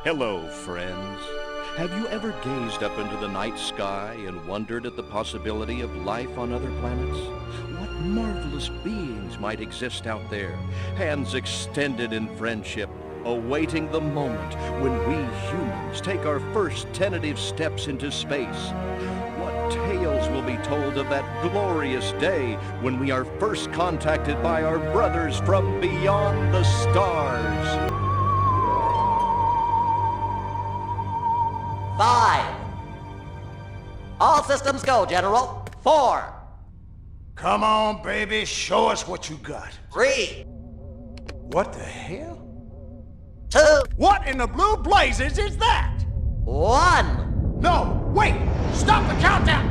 Hello, friends. Have you ever gazed up into the night sky and wondered at the possibility of life on other planets? What marvelous beings might exist out there, hands extended in friendship, awaiting the moment when we humans take our first tentative steps into space? What tales will be told of that glorious day when we are first contacted by our brothers from beyond the stars? 5. All systems go, General. 4. Come on, baby, show us what you got. 3. What the hell? 2. What in the blue blazes is that? 1. No, wait! Stop the countdown!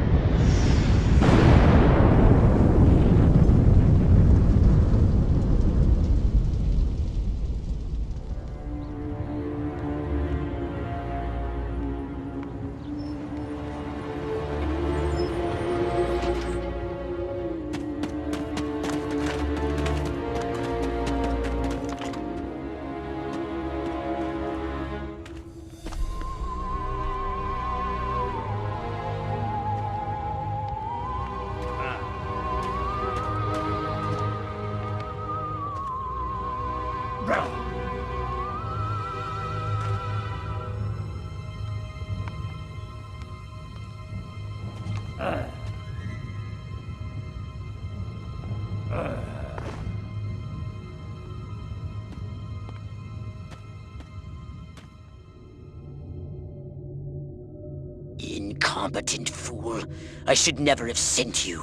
Incompetent fool. I should never have sent you.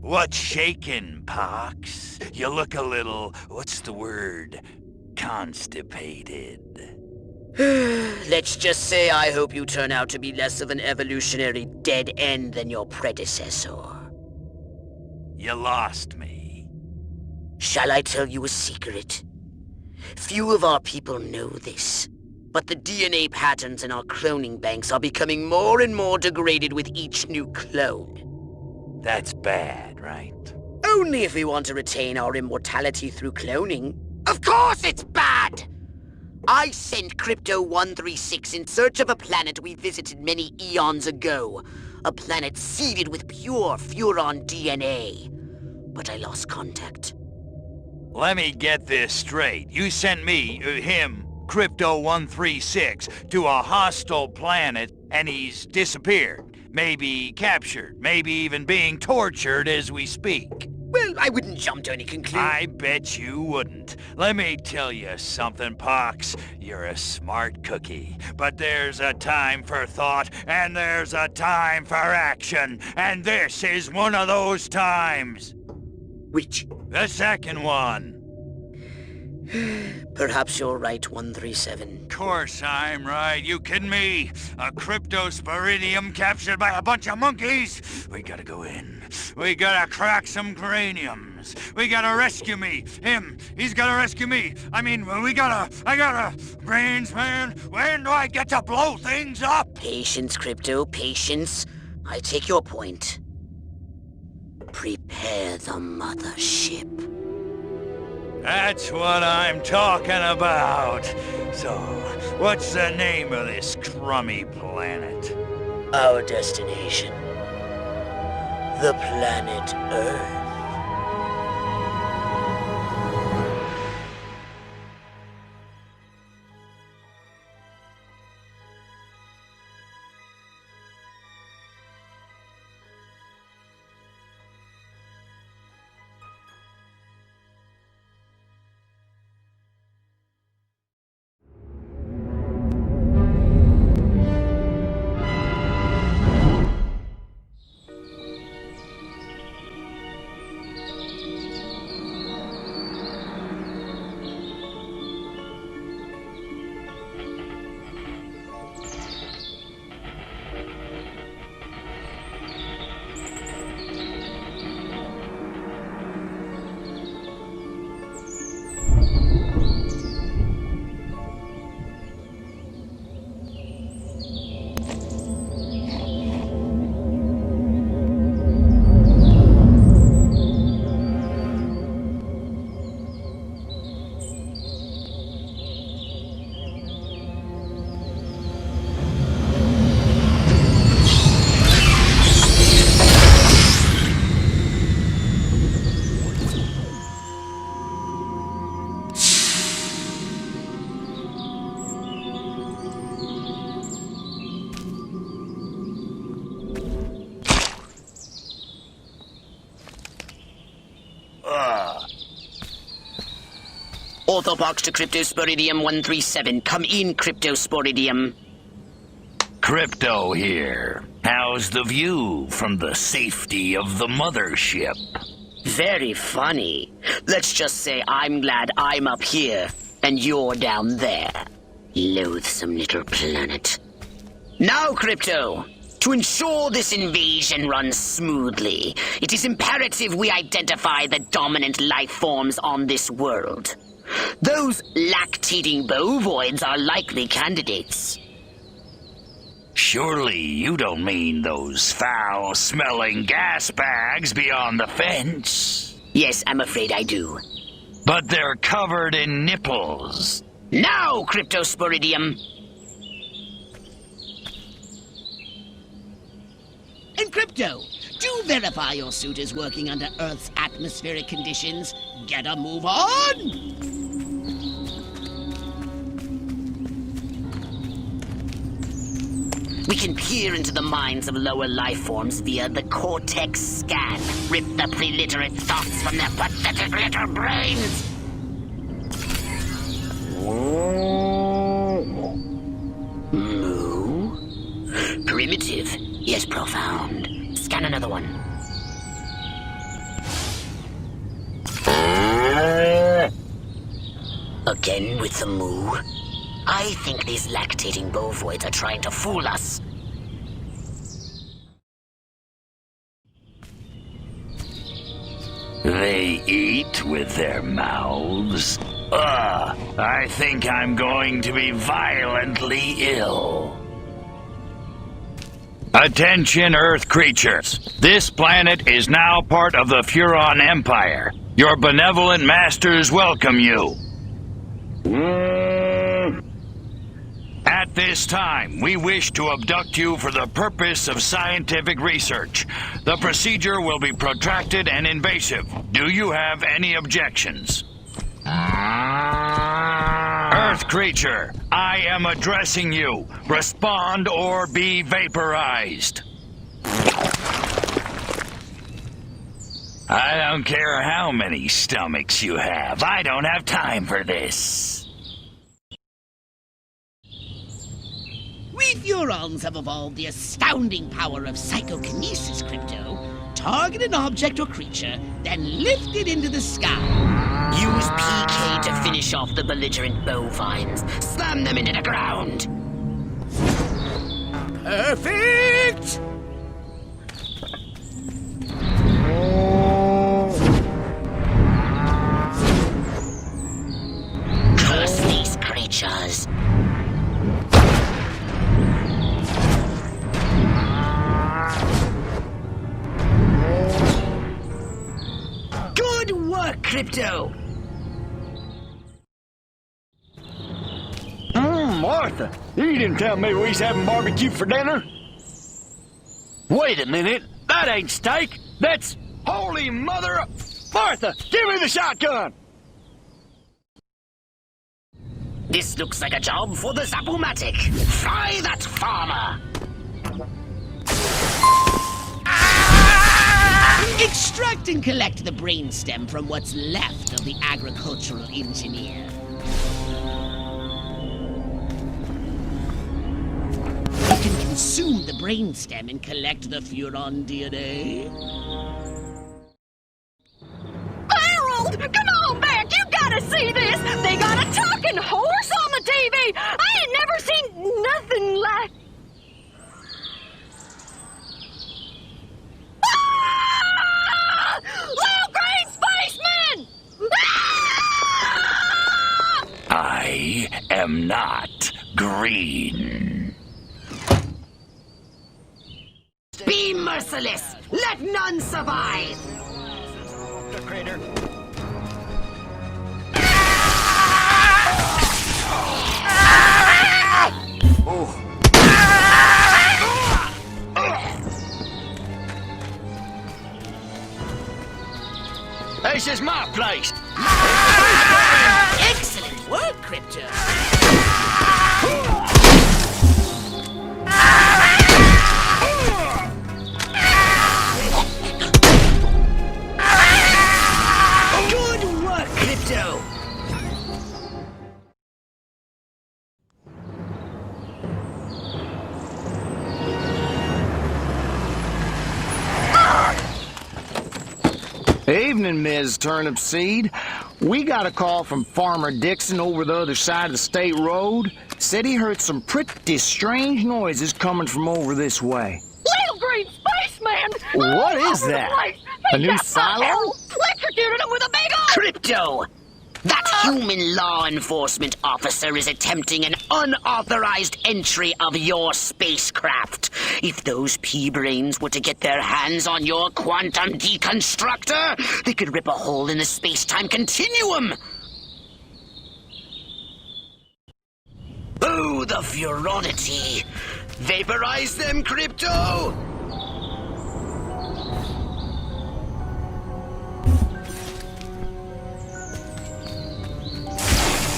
What's shaking, Pox? You look a little, what's the word? Constipated. Let's just say I hope you turn out to be less of an evolutionary dead end than your predecessor. You lost me. Shall I tell you a secret? Few of our people know this, but the DNA patterns in our cloning banks are becoming more and more degraded with each new clone. That's bad, right? Only if we want to retain our immortality through cloning. Of course it's bad! I sent Crypto-136 in search of a planet we visited many eons ago. A planet seeded with pure Furon DNA. But I lost contact. Let me get this straight. You sent me, him, Crypto-136, to a hostile planet, and he's disappeared. Maybe captured, maybe even being tortured as we speak. Well, I wouldn't jump to any conclusion. I bet you wouldn't. Let me tell you something, Pox. You're a smart cookie. But there's a time for thought, and there's a time for action. And this is one of those times. Which? The second one. Perhaps you're right, 137. Course I'm right. You kidding me? A cryptosporidium captured by a bunch of monkeys? We gotta go in. We gotta crack some craniums. We gotta rescue me. Him, he's gotta rescue me. I mean, I gotta... Brains, man, when do I get to blow things up? Patience, Crypto, patience. I take your point. Prepare the mothership. That's what I'm talking about. So, what's the name of this crummy planet? Our destination. The planet Earth. Orthopox to Cryptosporidium 137. Come in, Cryptosporidium. Crypto here. How's the view from the safety of the mothership? Very funny. Let's just say I'm glad I'm up here and you're down there. Loathsome little planet. Now, Crypto, to ensure this invasion runs smoothly, it is imperative we identify the dominant life forms on this world. Those lactating bovoids are likely candidates. Surely you don't mean those foul-smelling gas bags beyond the fence? Yes, I'm afraid I do. But they're covered in nipples. Now, Cryptosporidium! And Crypto, do verify your suit is working under Earth's atmospheric conditions. Get a move on! We can peer into the minds of lower life forms via the cortex scan. Rip the preliterate thoughts from their pathetic little brains. Moo? Primitive, yet profound. Scan another one. Again with the moo. I think these lactating bovoids are trying to fool us. They eat with their mouths. I think I'm going to be violently ill. Attention, Earth creatures. This planet is now part of the Furon Empire. Your benevolent masters welcome you. At this time, we wish to abduct you for the purpose of scientific research. The procedure will be protracted and invasive. Do you have any objections? Earth creature, I am addressing you. Respond or be vaporized. I don't care how many stomachs you have. I don't have time for this. We Furons have evolved the astounding power of psychokinesis, Crypto. Target an object or creature, then lift it into the sky. Use PK to finish off the belligerent bovines. Slam them into the ground. Perfect! Curse these creatures. Good work, Crypto! Martha, you didn't tell me we was having barbecue for dinner? Wait a minute, that ain't steak, that's holy mother of... Martha, give me the shotgun! This looks like a job for the Zapumatic. Fry that farmer! Extract and collect the brainstem from what's left of the agricultural engineer. You can consume the brainstem and collect the Furon DNA. Harold, come on back! You gotta see this! They got a talking horse on the TV! I ain't never seen nothing like... Ah! Little green spaceman! Ah! I am not green. Be merciless! Let none survive! The crater. This is my place. Excellent work, Crypto. Good work, Crypto! Evening, Ms. Turnipseed. We got a call from Farmer Dixon over the other side of the state road. Said he heard some pretty strange noises coming from over this way. Little green spaceman! What all is over the that? place. A He new got silo? electrocuted him with a big old... Crypto! That human law enforcement officer is attempting an unauthorized entry of your spacecraft. If those pea-brains were to get their hands on your quantum deconstructor, they could rip a hole in the space-time continuum. Oh, the furonity! Vaporize them, Crypto!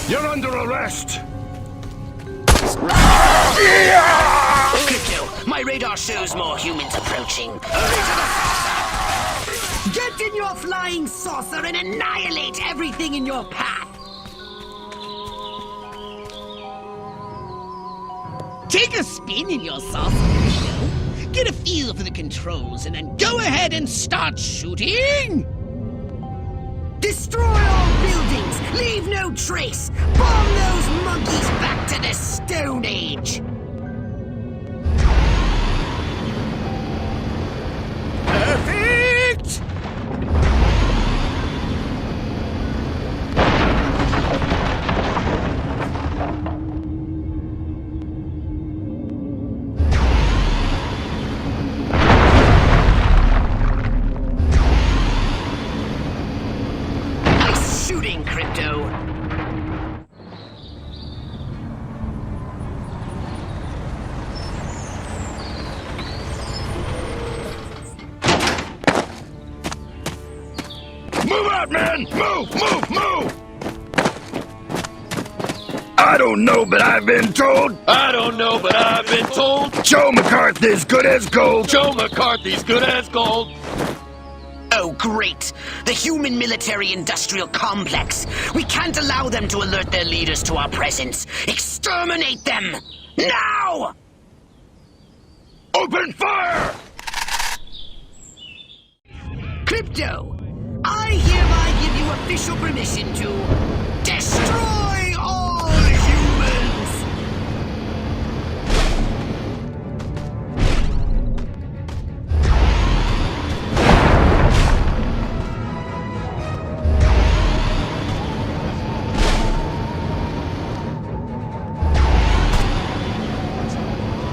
You're under arrest! Crypto, my radar shows more humans approaching. Get in your flying saucer and annihilate everything in your path! Take a spin in your saucer, Crypto. Get a feel for the controls and then go ahead and start shooting! Destroy all buildings! Leave no trace! Bomb those monkeys back to the Stone Age! Perfect! Nice shooting, Crypto! Move out, man! Move! I don't know, but I've been told Joe McCarthy's good as gold. Oh, great! The human military-industrial complex! We can't allow them to alert their leaders to our presence! Exterminate them! Now! Open fire! Crypto! I hereby give you official permission to destroy all humans!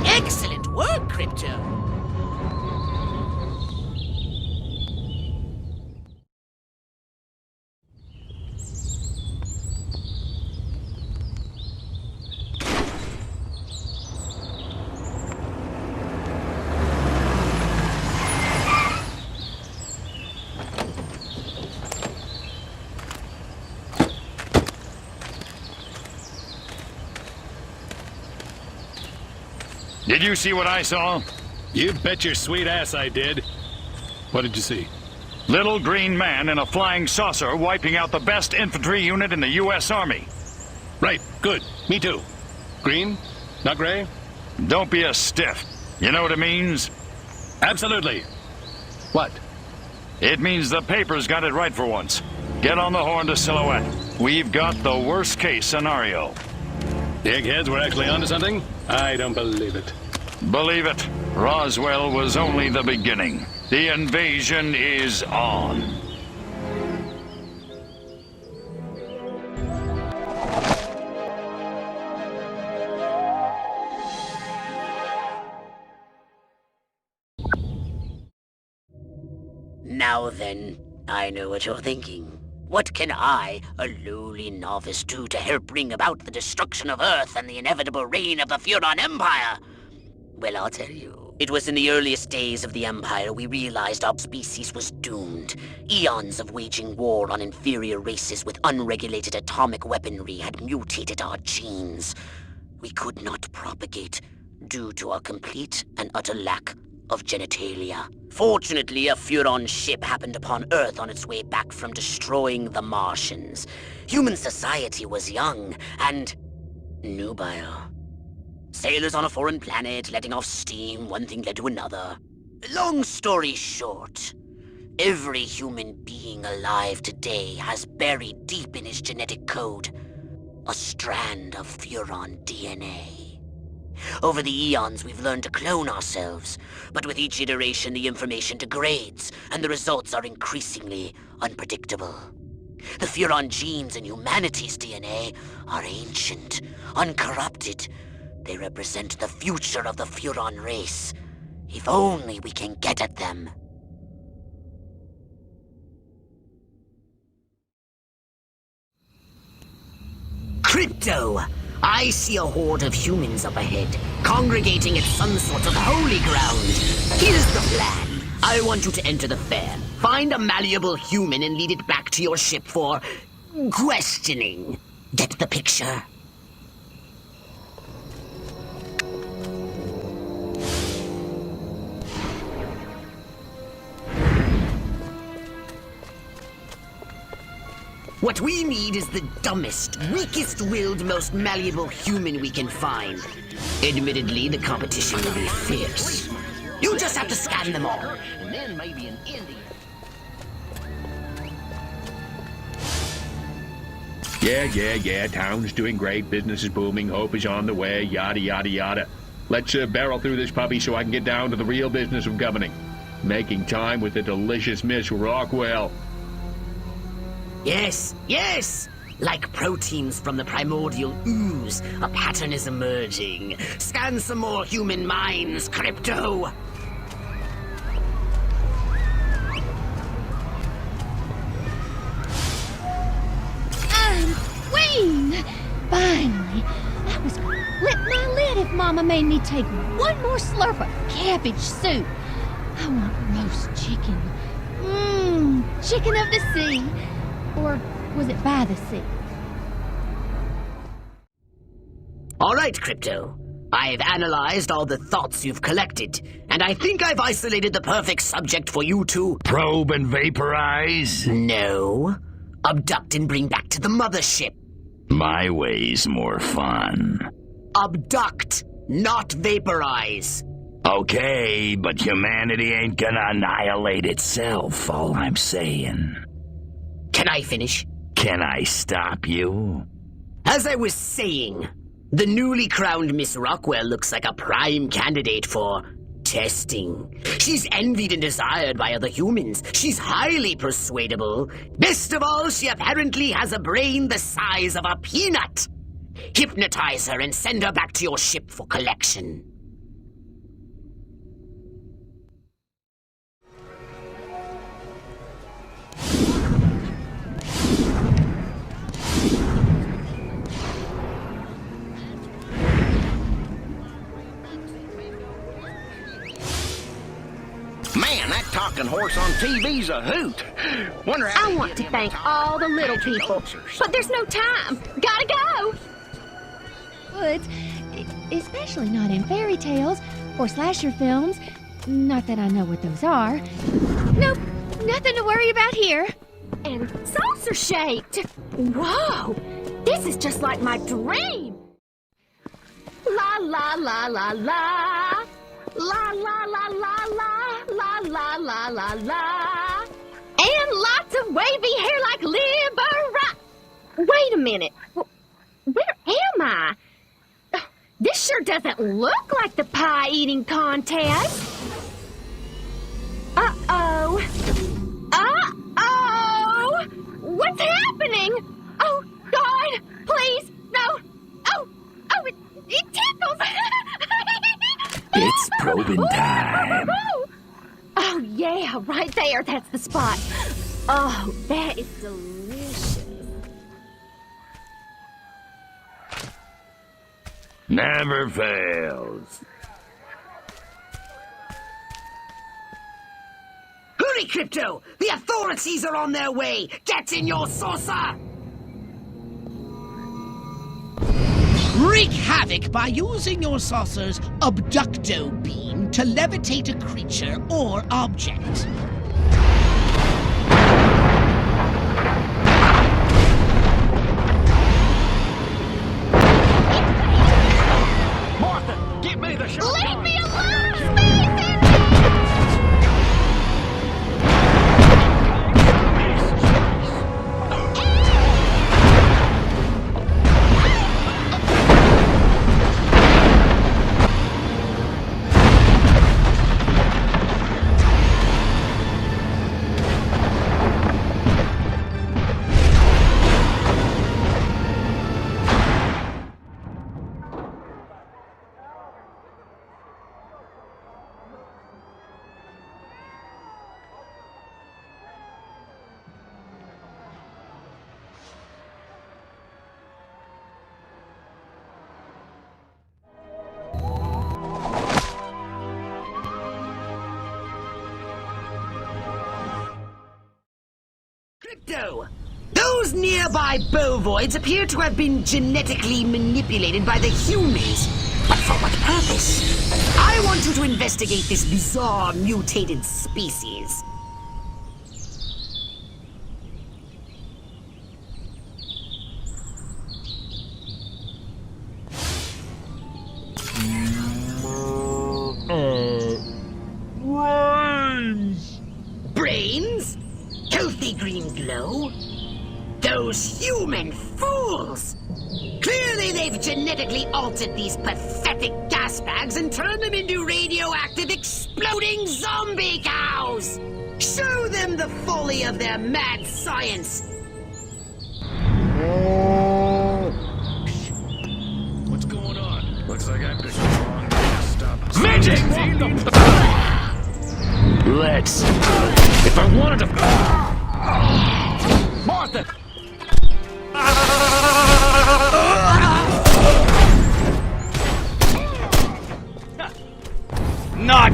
Excellent work, Crypto! Did you see what I saw? You bet your sweet ass I did. What did you see? Little green man in a flying saucer wiping out the best infantry unit in the U.S. Army. Right, good. Me too. Green? Not gray? Don't be a stiff. You know what it means? Absolutely. What? It means the paper's got it right for once. Get on the horn to Silhouette. We've got the worst case scenario. The eggheads were actually onto something? I don't believe it. Believe it, Roswell was only the beginning. The invasion is on. Now then, I know what you're thinking. What can I, a lowly novice, do to help bring about the destruction of Earth and the inevitable reign of the Furon Empire? Well, I'll tell you. It was in the earliest days of the Empire we realized our species was doomed. Eons of waging war on inferior races with unregulated atomic weaponry had mutated our genes. We could not propagate due to our complete and utter lack of genitalia. Fortunately, a Furon ship happened upon Earth on its way back from destroying the Martians. Human society was young and nubile. Sailors on a foreign planet letting off steam, one thing led to another. Long story short, Every human being alive today has buried deep in his genetic code a strand of Furon DNA. Over the eons, we've learned to clone ourselves, but with each iteration, the information degrades, and the results are increasingly unpredictable. The Furon genes in humanity's DNA are ancient, uncorrupted. They represent the future of the Furon race. If only we can get at them. Crypto! I see a horde of humans up ahead, congregating at some sort of holy ground. Here's the plan. I want you to enter the fair, find a malleable human and lead it back to your ship for questioning. Get the picture? What we need is the dumbest, weakest-willed, most malleable human we can find. Admittedly, the competition will be fierce. You just have to scan them all. And then maybe an Indian. Yeah. Town's doing great. Business is booming. Hope is on the way. Yada, yada, yada. Let's barrel through this puppy so I can get down to the real business of governing. Making time with the delicious Miss Rockwell. Yes! Like proteins from the primordial ooze, a pattern is emerging. Scan some more human minds, Crypto! I'm queen! Finally! I was flip my lid if Mama made me take one more slurp of cabbage soup. I want roast chicken. Chicken of the sea. Or was it by the sea? All right, Crypto. I've analyzed all the thoughts you've collected, and I think I've isolated the perfect subject for you to... Probe and vaporize? No. Abduct and bring back to the mothership. My way's more fun. Abduct, not vaporize. Okay, but humanity ain't gonna annihilate itself, all I'm saying. Can I finish? Can I stop you? As I was saying, the newly crowned Miss Rockwell looks like a prime candidate for testing. She's envied and desired by other humans. She's highly persuadable. Best of all, she apparently has a brain the size of a peanut. Hypnotize her and send her back to your ship for collection. Man, that talking horse on TV's a hoot. Wonder how I want to thank all the little people, but there's no time. Gotta go! Woods, especially not in fairy tales or slasher films. Not that I know what those are. Nope, nothing to worry about here. And saucer-shaped. Whoa, this is just like my dream. La la la la la. La la la la la. La la la la la. And lots of wavy hair like Libera. Wait a minute. Where am I? This sure doesn't look like the pie-eating contest. Uh-oh. Uh-oh! What's happening? Oh, God, please, no. Oh, it tickles. It's probing time. Oh, yeah, right there. That's the spot. Oh, that is delicious. Never fails. Hurry, Crypto! The authorities are on their way! Get in your saucer! Wreak havoc by using your saucer's abducto beam to levitate a creature or object. Martha, give me the shot. Leave me alone, Space Engine! Crypto! Those nearby bovoids appear to have been genetically manipulated by the humans. But for what purpose? I want you to investigate this bizarre mutated species. Brains? Healthy green glow? Those human fools! Clearly they've genetically altered these pathetic gas bags and turned them into radioactive exploding zombie cows! Show them the folly of their mad science! What's going on? Looks like I picked the wrong day to stop. Magic! Let's... If I wanted to... Martha! Not...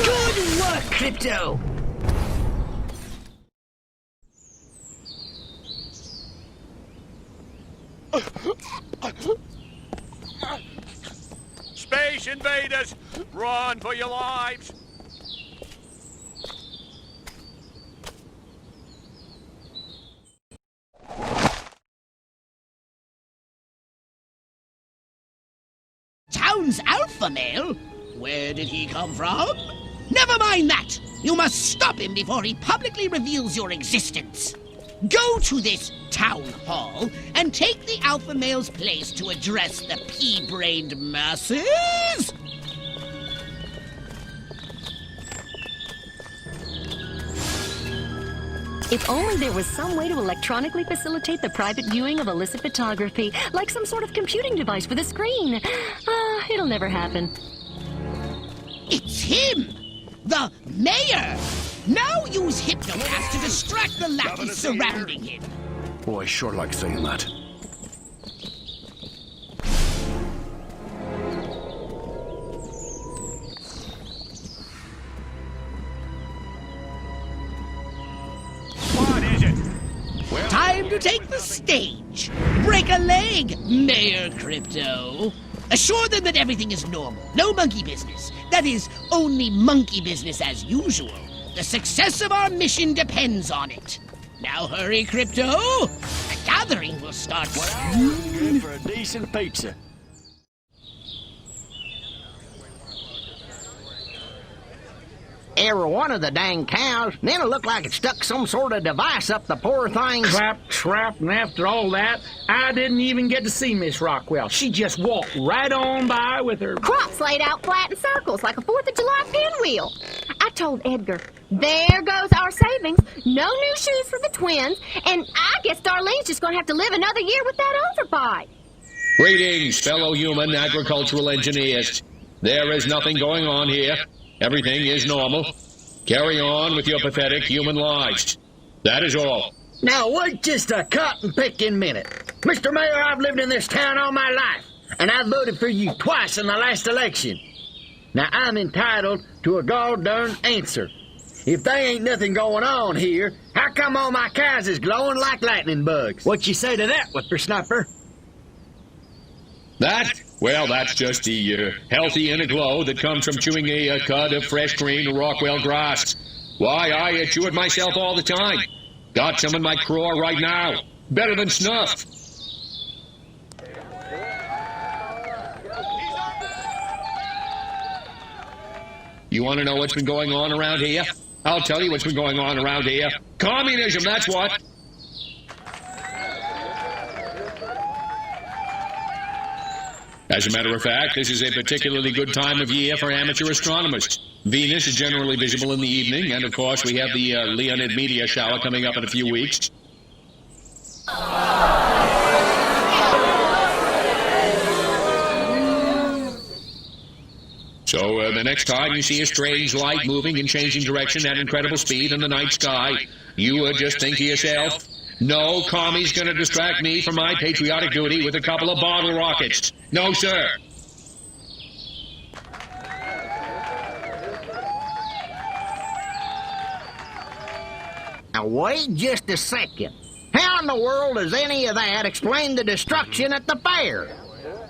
Good work, Crypto! Space invaders! Run for your lives! Town's alpha male? Where did he come from? Never mind that! You must stop him before he publicly reveals your existence. Go to this town hall and take the alpha male's place to address the pea-brained masses! If only there was some way to electronically facilitate the private viewing of illicit photography, like some sort of computing device with a screen. It'll never happen. It's him! The mayor! Now use Hypnocast to distract the lackeys surrounding him. Boy, sure like saying that. What is it? Time to take the stage. Break a leg, Mayor Crypto. Assure them that everything is normal. No monkey business. That is, only monkey business as usual. The success of our mission depends on it. Now hurry, Crypto. The gathering will start soon. Good for a decent pizza. Every one of the dang cows, then it looked like it stuck some sort of device up the poor thing's... Clap, trap, and after all that, I didn't even get to see Miss Rockwell. She just walked right on by with her... Crops laid out flat in circles like a 4th of July pinwheel. I told Edgar, there goes our savings. No new shoes for the twins, and I guess Darlene's just going to have to live another year with that overbite. Greetings, fellow human agricultural engineers. There is nothing going on here. Everything is normal. Carry on with your pathetic human lives. That is all. Now, wait just a cotton-picking minute. Mr. Mayor, I've lived in this town all my life, and I voted for you twice in the last election. Now, I'm entitled to a gall-darn answer. If there ain't nothing going on here, how come all my cows is glowing like lightning bugs? What you say to that, whippersnapper? That? Well, that's just the healthy inner glow that comes from chewing a cud of fresh green Rockwell grass. Why, I chew it myself all the time. Got some in my craw right now. Better than snuff. You want to know what's been going on around here? I'll tell you what's been going on around here. Communism, that's what. As a matter of fact, this is a particularly good time of year for amateur astronomers. Venus is generally visible in the evening, and of course we have the Leonid meteor shower coming up in a few weeks. So the next time you see a strange light moving and changing direction at incredible speed in the night sky, you just think to yourself, no commie's gonna distract me from my patriotic duty with a couple of bottle rockets. No, sir. wait just a second. How in the world does any of that explain the destruction at the fair?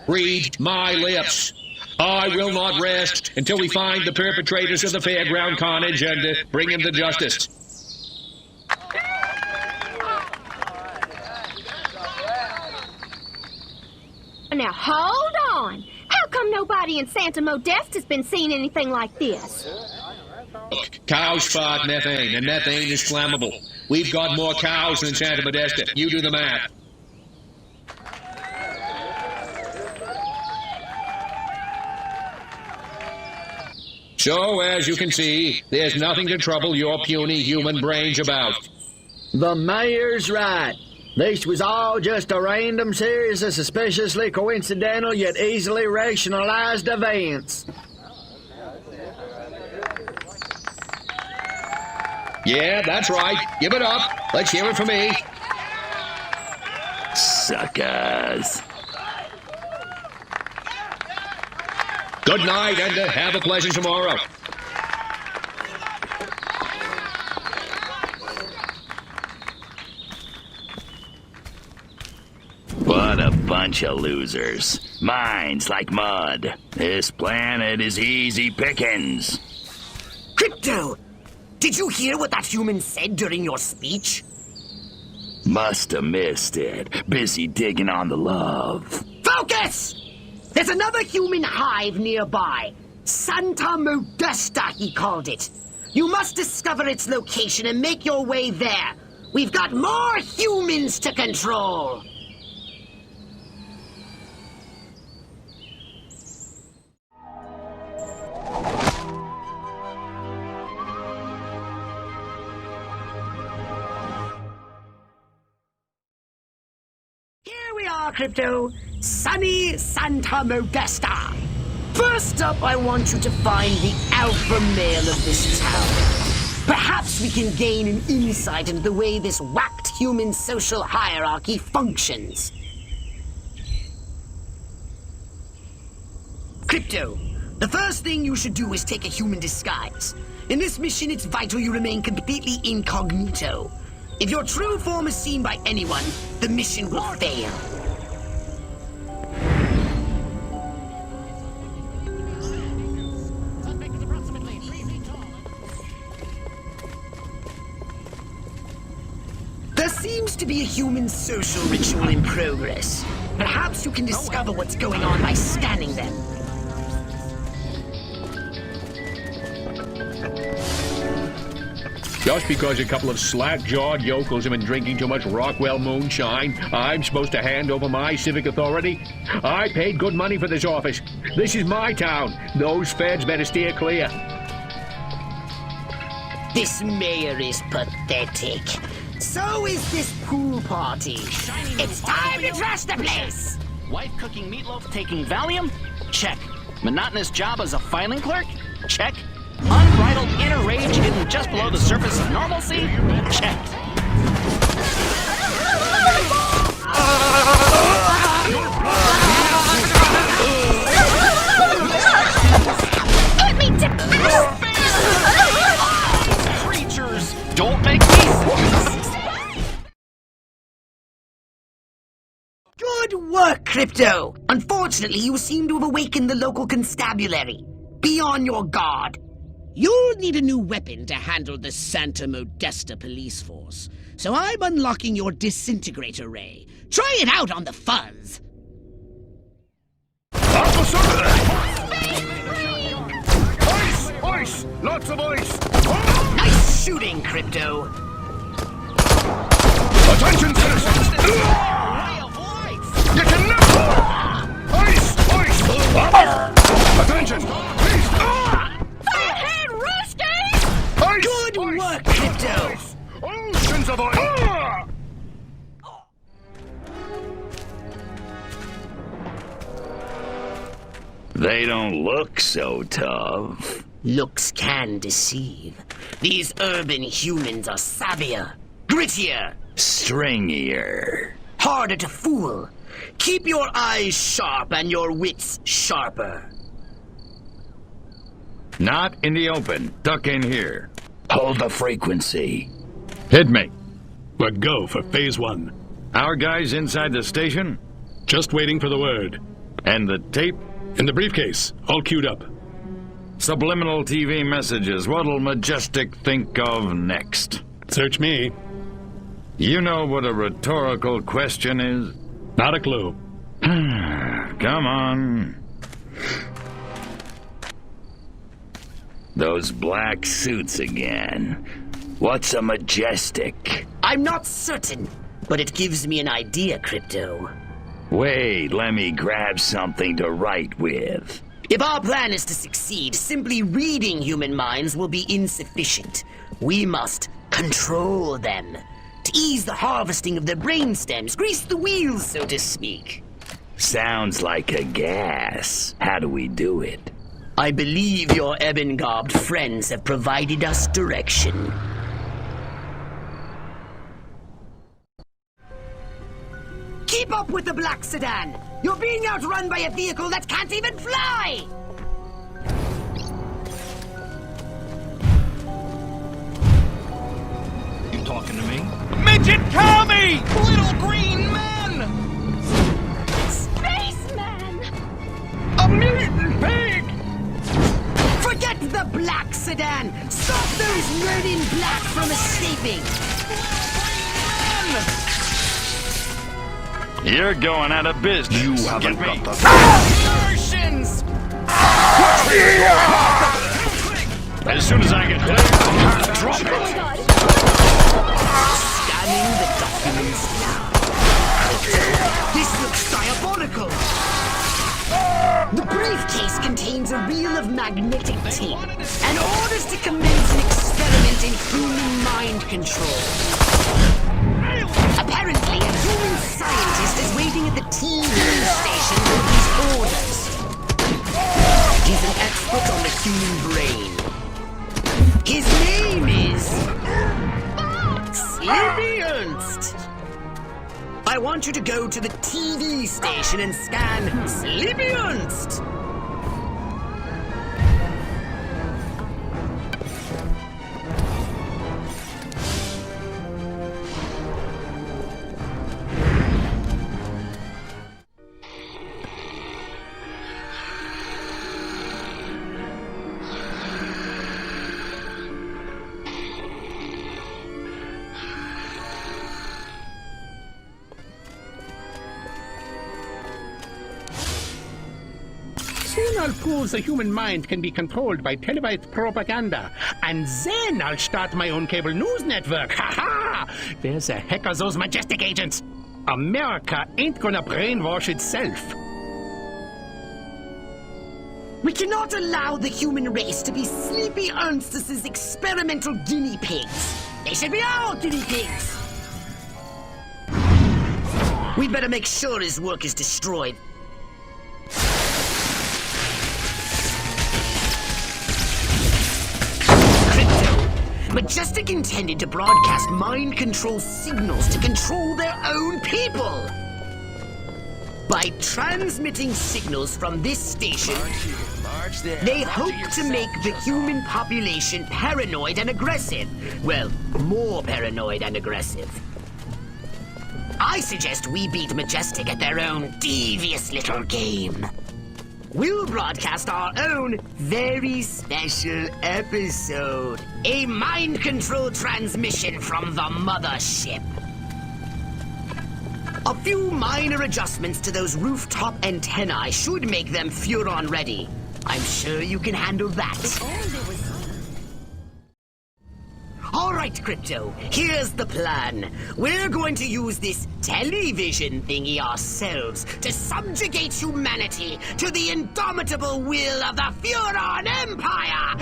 Read my lips. I will not rest until we find the perpetrators of the fairground carnage and bring them to justice. Now, hold on. How come nobody in Santa Modesta's been seeing anything like this? Cows fart methane, and methane is flammable. We've got more cows than Santa Modesta. You do the math. So, as you can see, there's nothing to trouble your puny human brains about. The mayor's right. This was all just a random series of suspiciously coincidental yet easily rationalized events. Yeah, that's right. Give it up. Let's hear it from me. Suckers. Good night, and have a pleasant tomorrow. What a bunch of losers. Minds like mud. This planet is easy pickings. Crypto! Did you hear what that human said during your speech? Must have missed it. Busy digging on the love. Focus! There's another human hive nearby. Santa Modesta, he called it. You must discover its location and make your way there. We've got more humans to control. Here we are, Crypto. Sunny Santa Modesta. First up, I want you to find the alpha male of this town. Perhaps we can gain an insight into the way this whacked human social hierarchy functions. Crypto, the first thing you should do is take a human disguise. In this mission, it's vital you remain completely incognito. If your true form is seen by anyone, the mission will fail. There seems to be a human social ritual in progress. Perhaps you can discover what's going on by scanning them. Just because a couple of slack-jawed yokels have been drinking too much Rockwell moonshine, I'm supposed to hand over my civic authority? I paid good money for this office. This is my town. Those feds better steer clear. This mayor is pathetic. So is this pool party. It's time to trash the place! Wife cooking meatloaf, taking Valium? Check. Monotonous job as a filing clerk? Check. Unbridled inner rage hidden just below the surface of normalcy? Check. Let me down! Creatures, don't make me sense. Good work, Crypto! Unfortunately, you seem to have awakened the local constabulary. Be on your guard. You'll need a new weapon to handle the Santa Modesta police force, so I'm unlocking your disintegrator ray. Try it out on the fuzz! Ice! Ice! Lots of ice! Nice shooting, Crypto! Attention, citizens! You can never... Ice! Ice! Attention! Please! Fathead Rusty! Ice! Good ice, work, Crypto! ice, oceans of ice! They don't look so tough. Looks can deceive. These urban humans are savvier, grittier, Stringier. harder to fool. Keep your eyes sharp and your wits sharper. Not in the open. Duck in here. Hold the frequency. Hit me. We're go for phase 1. Our guys inside the station? Just waiting for the word. And the tape? In the briefcase, all queued up. Subliminal TV messages. What'll Majestic think of next? Search me. You know what a rhetorical question is? Not a clue. Come on. Those black suits again. What's a Majestic? I'm not certain, but it gives me an idea, Crypto. Wait, let me grab something to write with. If our plan is to succeed, simply reading human minds will be insufficient. We must control them. To ease the harvesting of their brainstems, grease the wheels, so to speak. Sounds like a gas. How do we do it? I believe your ebon-garbed friends have provided us direction. Keep up with the black sedan! You're being outrun by a vehicle that can't even fly! You talking to me? Midget Kami! Little green man! Spaceman! A mutant pig! Forget the black sedan! Stop those men in black from escaping! You're going out of business. You haven't got the... Martians! As soon as I get there, drop it. Scanning the documents now. This looks diabolical. The briefcase contains a reel of magnetic tape and orders to commence an experiment in human mind control. Apparently, a human scientist is waiting at the TV station with these orders. He's an expert on the human brain. His name is... Sleepy Ernst. I want you to go to the TV station and scan Sleepy Ernst. Soon I'll prove the human mind can be controlled by televised propaganda. And then I'll start my own cable news network. Ha ha! Where the heck are those Majestic agents? America ain't gonna brainwash itself. We cannot allow the human race to be Sleepy Ernst's experimental guinea pigs. They should be our guinea pigs. We'd better make sure his work is destroyed. Majestic intended to broadcast mind control signals to control their own people. By transmitting signals from this station, they hope to make the human population paranoid and aggressive. Well, more paranoid and aggressive. I suggest we beat Majestic at their own devious little game. We'll broadcast our own very special episode. A mind control transmission from the mothership. A few minor adjustments to those rooftop antennae should make them Furon ready. I'm sure you can handle that. All right, Crypto, here's the plan. We're going to use this television thingy ourselves to subjugate humanity to the indomitable will of the Furon Empire!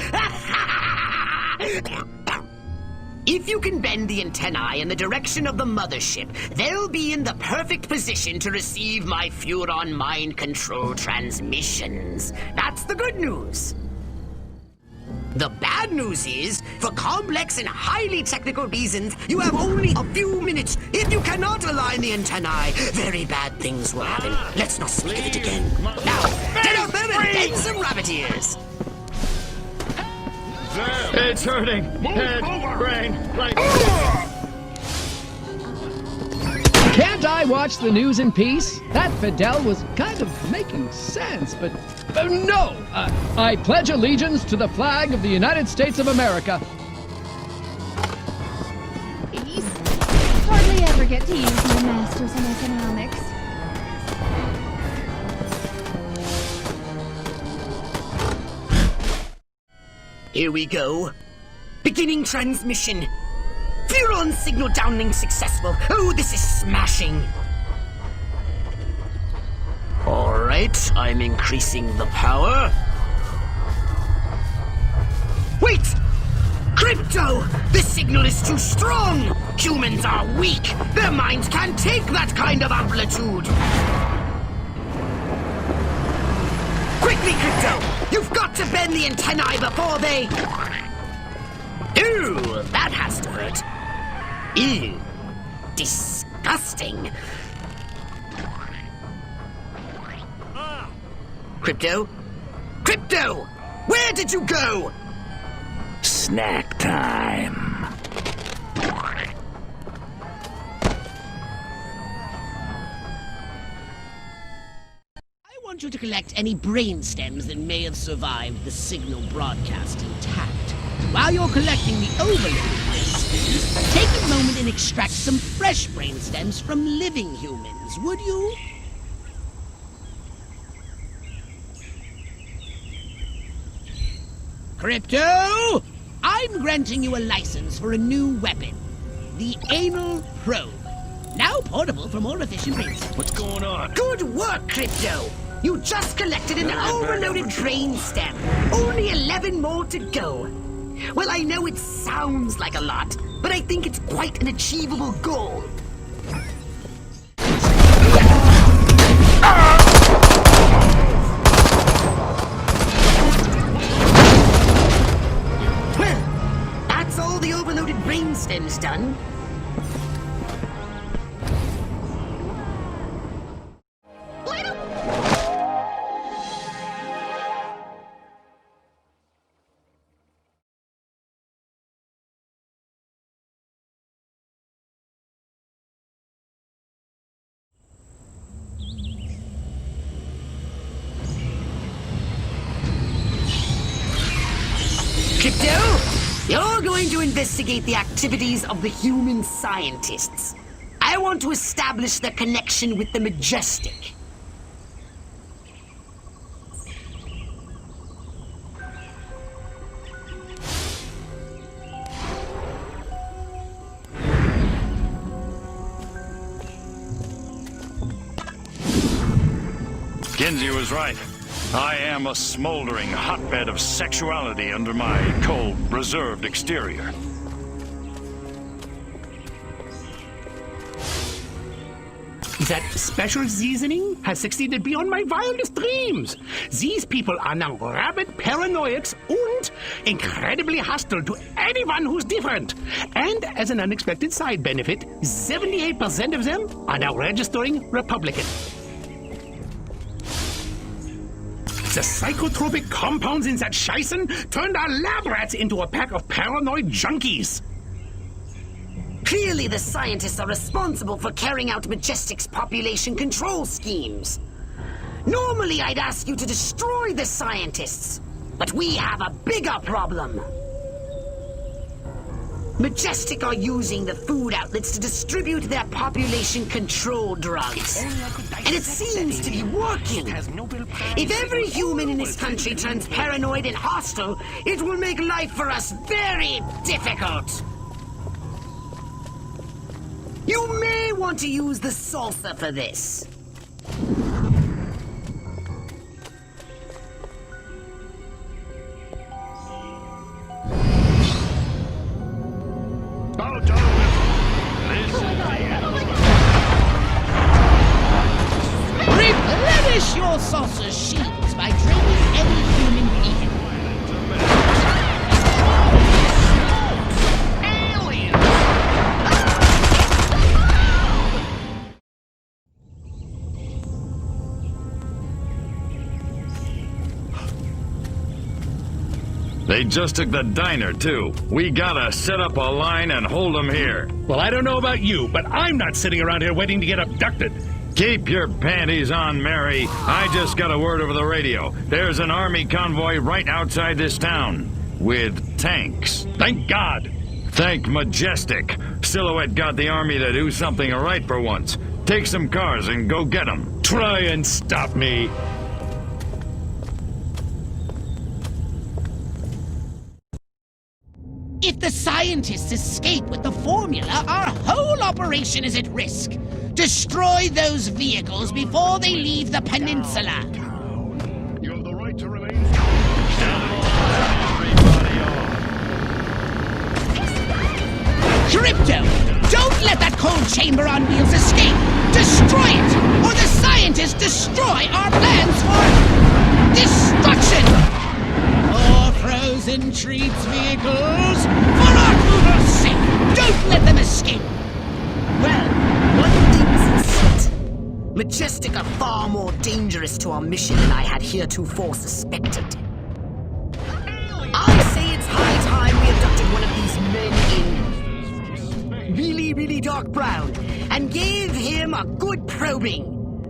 If you can bend the antennae in the direction of the mothership, they'll be in the perfect position to receive my Furon mind control transmissions. That's the good news. The bad news is, for complex and highly technical reasons, you have only a few minutes. If you cannot align the antennae, very bad things will happen. Let's not speak of it again. Now, get up there and bend some rabbit ears. It's hurting. Head, brain, right. Can't I watch the news in peace? That Fidel was kind of making sense, but no! I pledge allegiance to the flag of the United States of America. Peace? Hardly ever get to use my masters in economics. Here we go. Beginning transmission. Furon signal downlink successful. Oh, this is smashing. All right, I'm increasing the power. Wait! Crypto! The signal is too strong! Humans are weak! Their minds can't take that kind of amplitude! Quickly, Crypto! You've got to bend the antennae before they... Ew, that has to hurt. Ew. Disgusting. Crypto? Crypto! Where did you go? Snack time. I want you to collect any brain stems that may have survived the signal broadcast intact. While you're collecting the overloaded brain stems, take a moment and extract some fresh brain stems from living humans, would you? Crypto! I'm granting you a license for a new weapon. The Anal Probe. Now portable for more efficient brain stems. What's going on? Good work, Crypto! You just collected an overloaded brain stem. Only 11 more to go. Well, I know it sounds like a lot, but I think it's quite an achievable goal. Well, that's all the overloaded brain stems done. Crypto, you're going to investigate the activities of the human scientists. I want to establish their connection with the majestic. Kinsey was right. I am a smoldering hotbed of sexuality under my cold, reserved exterior. That special seasoning has succeeded beyond my wildest dreams. These people are now rabid paranoiacs and incredibly hostile to anyone who's different. And as an unexpected side benefit, 78% of them are now registering Republican. The psychotropic compounds in that Scheißen turned our lab rats into a pack of paranoid junkies. Clearly the scientists are responsible for carrying out Majestic's population control schemes. Normally I'd ask you to destroy the scientists, but we have a bigger problem. Majestic are using the food outlets to distribute their population control drugs. And it seems to be working. If every human in this country turns paranoid and hostile, it will make life for us very difficult. You may want to use the salsa for this. Replenish your saucer shields by draining any human being. They just took the diner, too. We gotta set up a line and hold them here. Well, I don't know about you, but I'm not sitting around here waiting to get abducted. Keep your panties on, Mary. I just got a word over the radio. There's an army convoy right outside this town. With tanks. Thank God. Thank Majestic. Silhouette got the army to do something right for once. Take some cars and go get them. Try and stop me. If the scientists escape with the formula, our whole operation is at risk. Destroy those vehicles before they leave the peninsula. You have the right to remain. Crypto! Don't let that cold chamber on wheels escape! Destroy it! Or the scientists destroy our plans for destruction! More frozen treats vehicles! For our movers' sake! Don't let them escape! Well, one thing's certain. Majestic are far more dangerous to our mission than I had heretofore suspected. I say it's high time we abducted one of these men in really dark brown and gave him a good probing.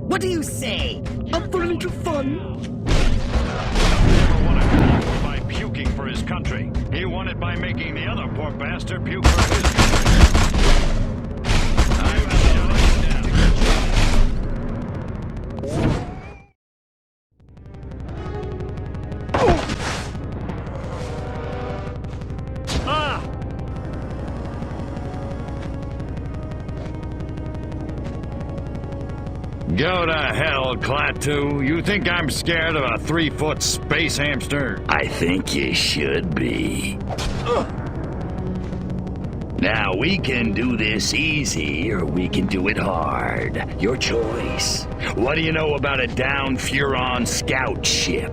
What do you say? Up for a little fun? Never won a war by puking for his country. He won it by making the other poor bastard puke for his country. Go to hell, Klaatu. You think I'm scared of a 3-foot space hamster? I think you should be. Now, we can do this easy, or we can do it hard. Your choice. What do you know about a downed Furon scout ship?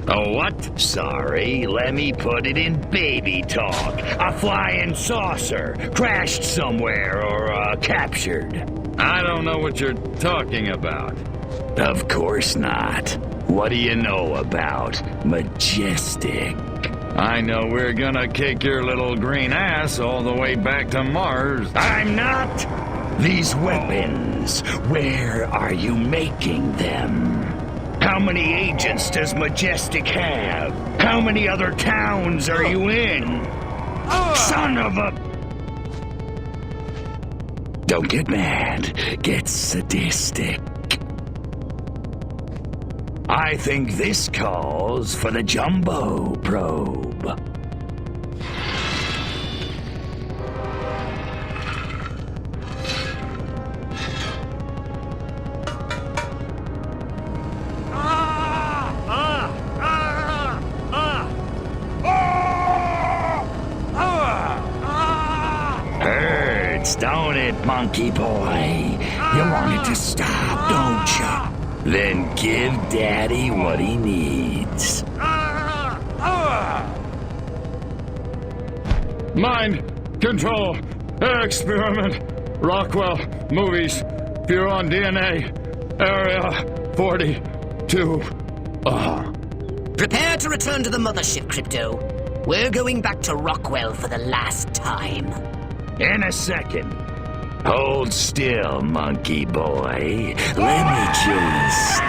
A what? Sorry, let me put it in baby talk. A flying saucer, crashed somewhere, or captured. I don't know what you're talking about. Of course not. What do you know about Majestic? I know we're gonna kick your little green ass all the way back to Mars. I'm not! These weapons, where are you making them? How many agents does Majestic have? How many other towns are you in? Son of a... Don't get mad. Get sadistic. I think this calls for the jumbo probe. Don't it, monkey boy? You want it to stop, don't you? Then give Daddy what he needs. Mind control experiment. Rockwell movies. Furon DNA. Area 42. Prepare to return to the mothership, Crypto. We're going back to Rockwell for the last time. In a second. Hold still, monkey boy. Let me just...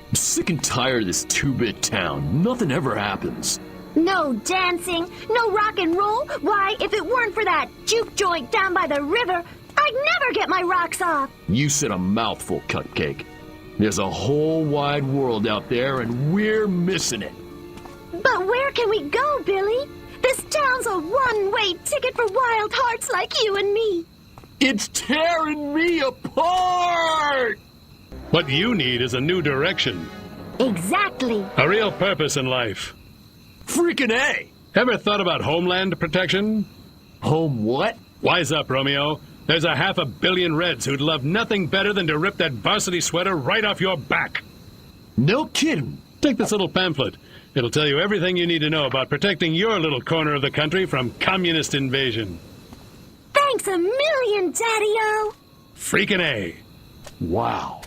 I'm sick and tired of this 2-bit town. Nothing ever happens. No dancing, no rock and roll. Why, if it weren't for that juke joint down by the river, I'd never get my rocks off. You said a mouthful, Cupcake. There's a whole wide world out there, and we're missing it. But where can we go, Billy? This town's a one-way ticket for wild hearts like you and me. It's tearing me apart! What you need is a new direction. Exactly. A real purpose in life. Freaking A! Ever thought about homeland protection? Home what? Wise up, Romeo. There's a 500 million Reds who'd love nothing better than to rip that varsity sweater right off your back. No kidding. Take this little pamphlet. It'll tell you everything you need to know about protecting your little corner of the country from communist invasion. Thanks a million, Daddy-O. Freaking A. Wow.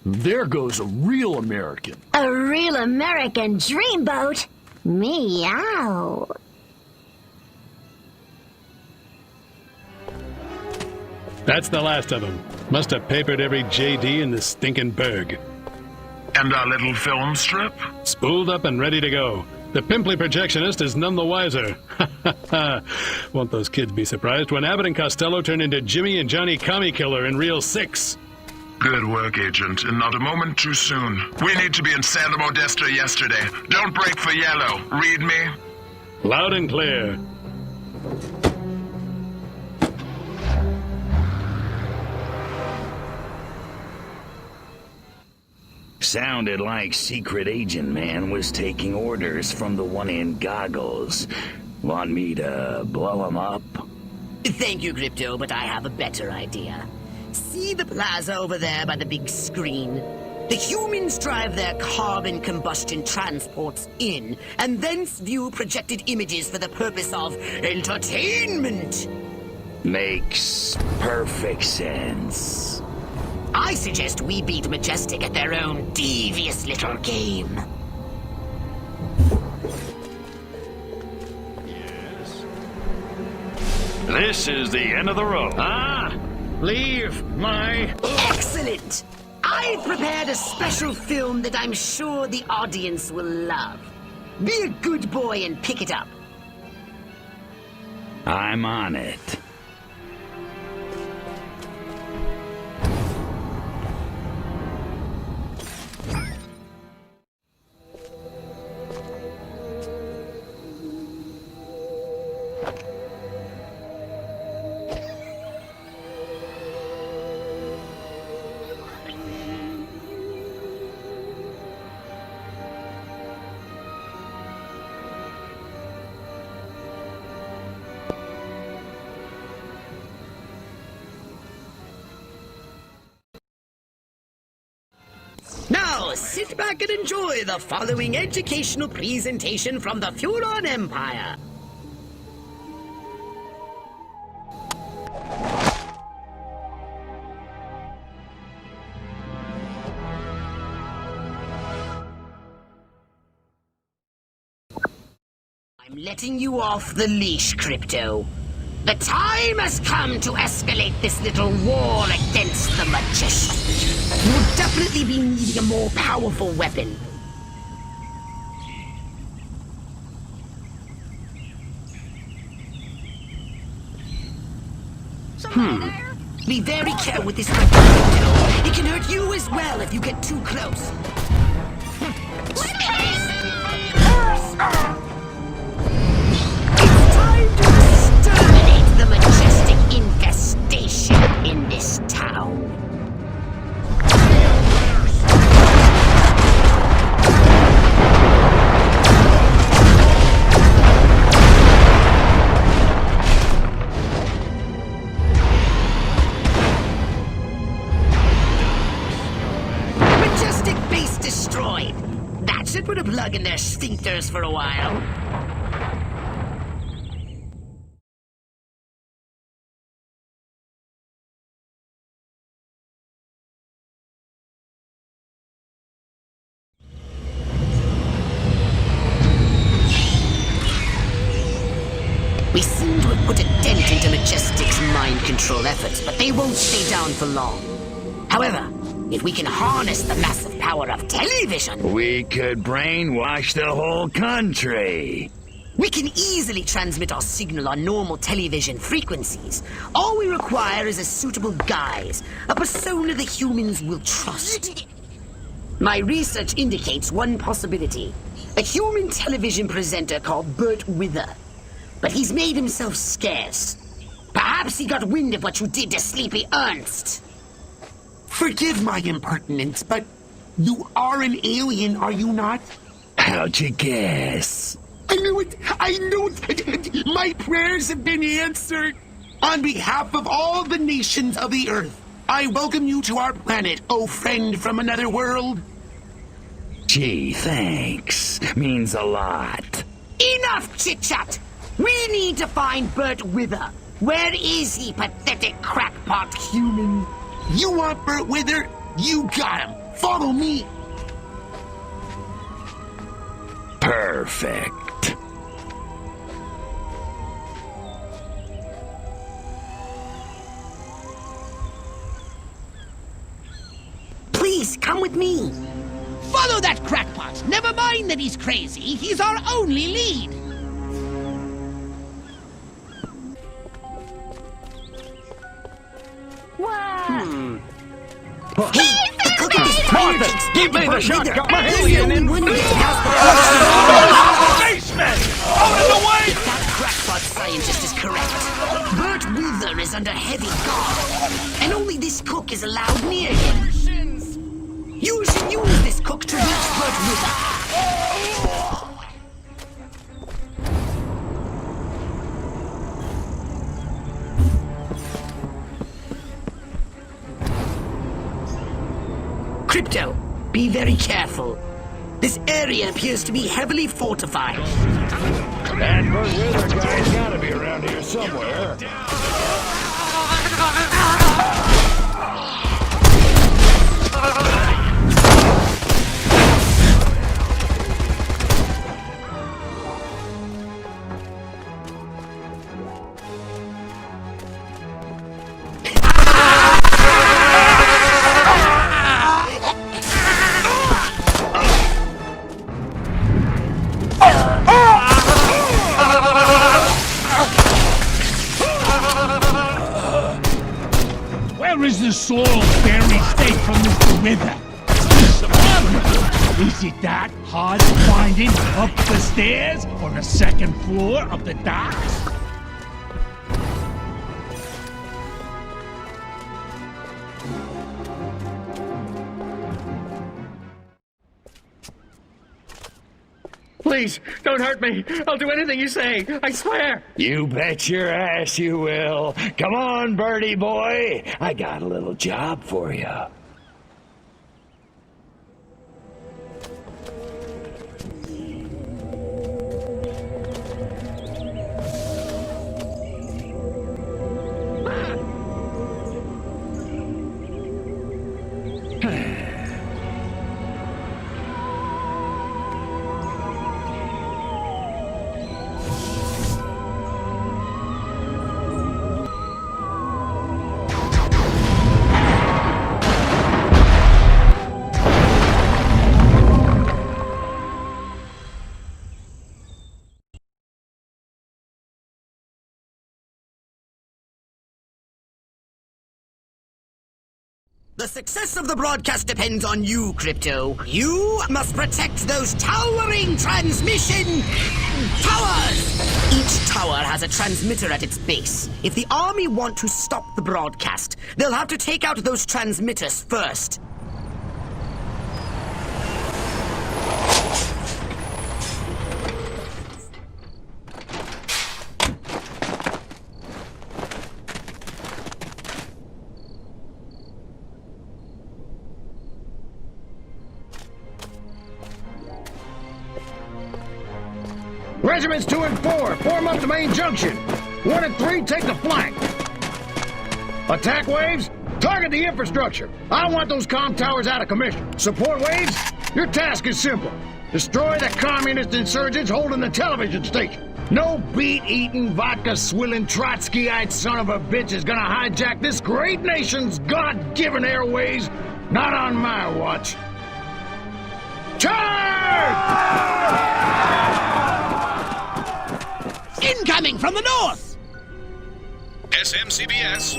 There goes a real American. A real American dreamboat? Meow. That's the last of them. Must have papered every JD in this stinking burg. And our little film strip? Spooled up and ready to go. The pimply projectionist is none the wiser. Won't those kids be surprised when Abbott and Costello turn into Jimmy and Johnny Commie Killer in Reel 6? Good work, Agent, and not a moment too soon. We need to be in Santa Modesta yesterday. Don't break for yellow. Read me? Loud and clear. Sounded like Secret Agent Man was taking orders from the one in goggles. Want me to blow him up? Thank you, Crypto, but I have a better idea. See the plaza over there by the big screen? The humans drive their carbon combustion transports in, and thence view projected images for the purpose of entertainment. Makes perfect sense. I suggest we beat Majestic at their own devious little game. This is the end of the road. Leave my... Excellent! I've prepared a special film that I'm sure the audience will love. Be a good boy and pick it up. I'm on it. Now, sit back and enjoy the following educational presentation from the Furon Empire. I'm letting you off the leash, Crypto. The time has come to escalate this little war against the Majestic. You'll definitely be needing a more powerful weapon. Be very careful with this weapon, Crypto. It can hurt you as well if you get too close. The Majestic infestation in this town. Majestic base destroyed. That should put a plug in their sphincters for a while. We seem to have put a dent into Majestic's mind control efforts, but they won't stay down for long. However, if we can harness the massive power of television... We could brainwash the whole country. We can easily transmit our signal on normal television frequencies. All we require is a suitable guise, a persona the humans will trust. My research indicates one possibility. A human television presenter called Bert Wither. But he's made himself scarce. Perhaps he got wind of what you did to Sleepy Ernst. Forgive my impertinence, but you are an alien, are you not? How'd you guess? I knew it! I knew it! My prayers have been answered! On behalf of all the nations of the Earth, I welcome you to our planet, oh friend from another world. Gee, thanks. Means a lot. Enough chit-chat! We need to find Bert Wither. Where is he, pathetic crackpot human? You want Bert Wither? You got him. Follow me. Perfect. Please, come with me. Follow that crackpot. Never mind that he's crazy. He's our only lead. Wow. Martha, give me the shotgun! Basement! Out of the way! If that crackpot scientist is correct, Bert Wither is under heavy guard, and only this cook is allowed near him. You should use this cook to reach Bert Wither. Crypto, be very careful. This area appears to be heavily fortified. That Bert Wither guy's gotta be around here somewhere. Where is the soul buried state from Mr. Wither? What's the problem? Is it that hard to find it up the stairs or the second floor of the docks? Please, don't hurt me. I'll do anything you say. I swear. You bet your ass you will. Come on, birdie boy. I got a little job for you. The success of the broadcast depends on you, Crypto. You must protect those towering transmission towers! Each tower has a transmitter at its base. If the army want to stop the broadcast, they'll have to take out those transmitters first. Regiments 2 and 4, form up the main junction. 1 and 3, take the flank. Attack waves, target the infrastructure. I want those comm towers out of commission. Support waves, your task is simple. Destroy the communist insurgents holding the television station. No beet-eating, vodka-swilling, Trotskyite son of a bitch is gonna hijack this great nation's God-given airways. Not on my watch. Charge! Incoming from the north! SMCBS.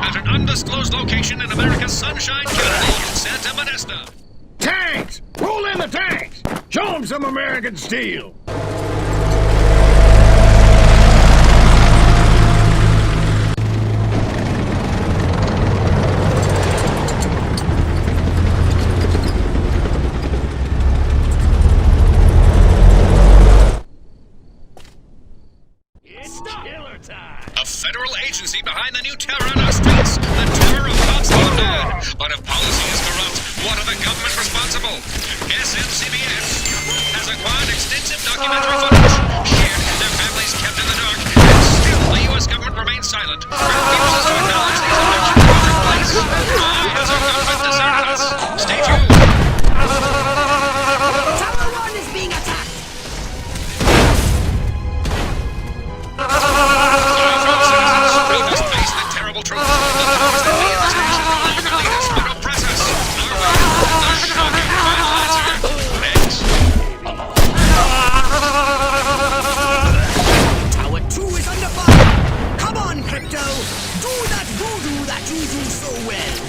At an undisclosed location in America's Sunshine County, Santa Modesto. Tanks! Roll in the tanks! Show them some American steel! A federal agency behind the new terror in our states. The terror of cops gone bad. But if policy is corrupt, what are the government responsible? SMCBS has acquired extensive documentary footage. Shared, their families kept in the dark, and still the U.S. government remains silent. Refuses to acknowledge these abductions that took place. Why has our government deserted us? Stay tuned. Tower 1 is being attacked! We must face the terrible truth. The powers that be in this nation no longer lead us, but oppress us. Our way, the shocking final answer. Next. Tower 2 is under fire! Come on, Crypto! Do that voodoo that you do so well!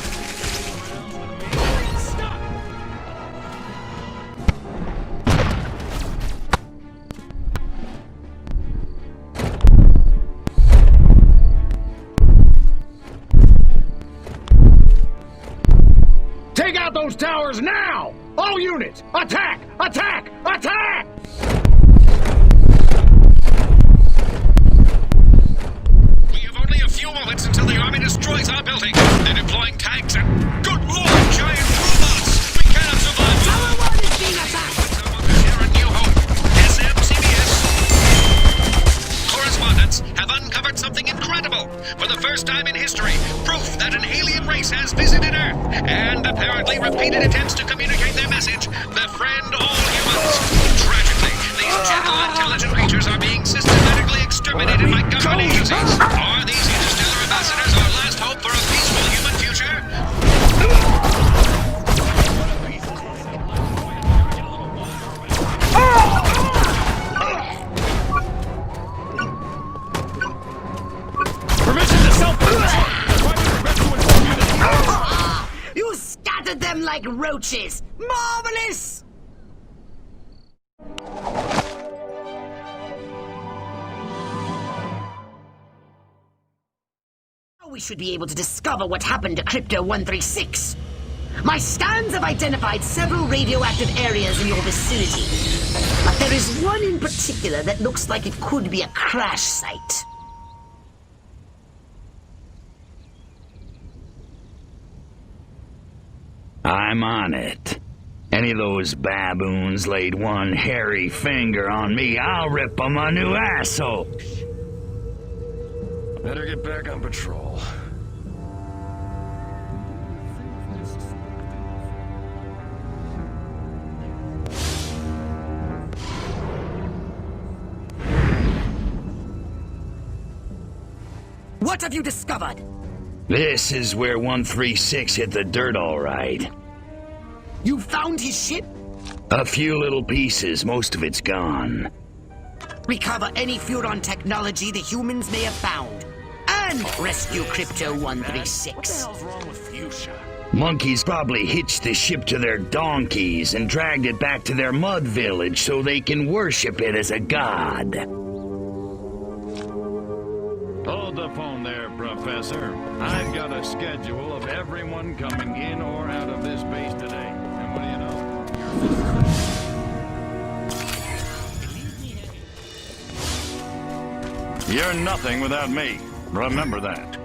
Take out those towers now! All units, attack! Attack! Attack! We have only a few moments until the army destroys our building. They're deploying tanks and, good lord, giant robots! We cannot survive. Tower 1 is being attacked! Here in New Hope, CBS correspondents have uncovered something incredible. For the first time in history, proof that an alien race has visited Earth and apparently repeated attempts to communicate their message, befriend all humans. Tragically, these gentle, intelligent creatures are being systematically exterminated by government agencies. Are these interstellar ambassadors our last hope for a peaceful human future? Permission to self-defense! You scattered them like roaches! Marvelous! Now we should be able to discover what happened to Crypto 136. My scans have identified several radioactive areas in your vicinity. But there is one in particular that looks like it could be a crash site. I'm on it. Any of those baboons laid one hairy finger on me, I'll rip them a new asshole. Better get back on patrol. What have you discovered? This is where 136 hit the dirt all right. You found his ship? A few little pieces, most of it's gone. Recover any Furon technology the humans may have found. And rescue Crypto 136. What the hell's wrong with Fuchsia? Monkeys probably hitched the ship to their donkeys and dragged it back to their mud village so they can worship it as a god. Hold the phone there, Professor. I've got a schedule of everyone coming in or out of this base today. And what do you know? You're nothing without me. Remember that.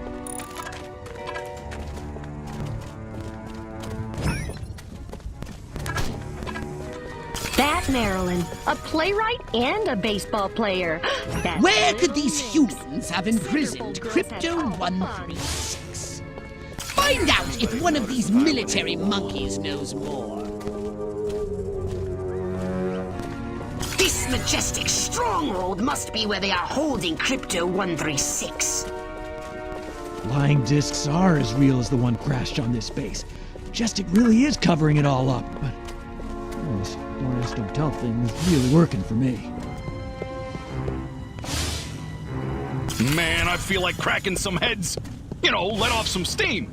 That Marilyn, a playwright and a baseball player. That's Where could these humans have imprisoned Crypto 136? Find out if one of these military monkeys knows more. This majestic stronghold must be where they are holding Crypto 136. Flying discs are as real as the one crashed on this base. Majestic really is covering it all up, but this don't ask, don't tell thing is really working for me. Man, I feel like cracking some heads. You know, let off some steam.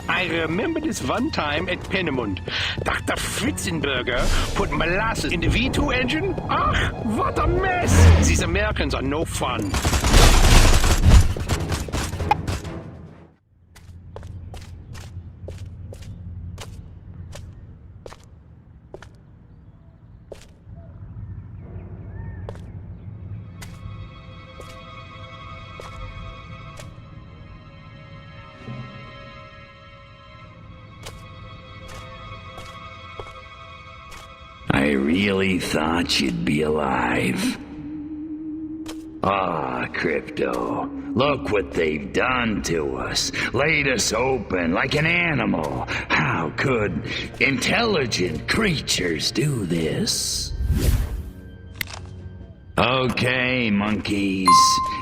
I remember this one time at Peenemund. Dr. Fritzenberger put molasses in the V2 engine. Ach, what a mess! These Americans are no fun. I I really thought you'd be alive. Ah, Crypto, look what they've done to us. Laid us open like an animal. How could intelligent creatures do this? Okay, monkeys.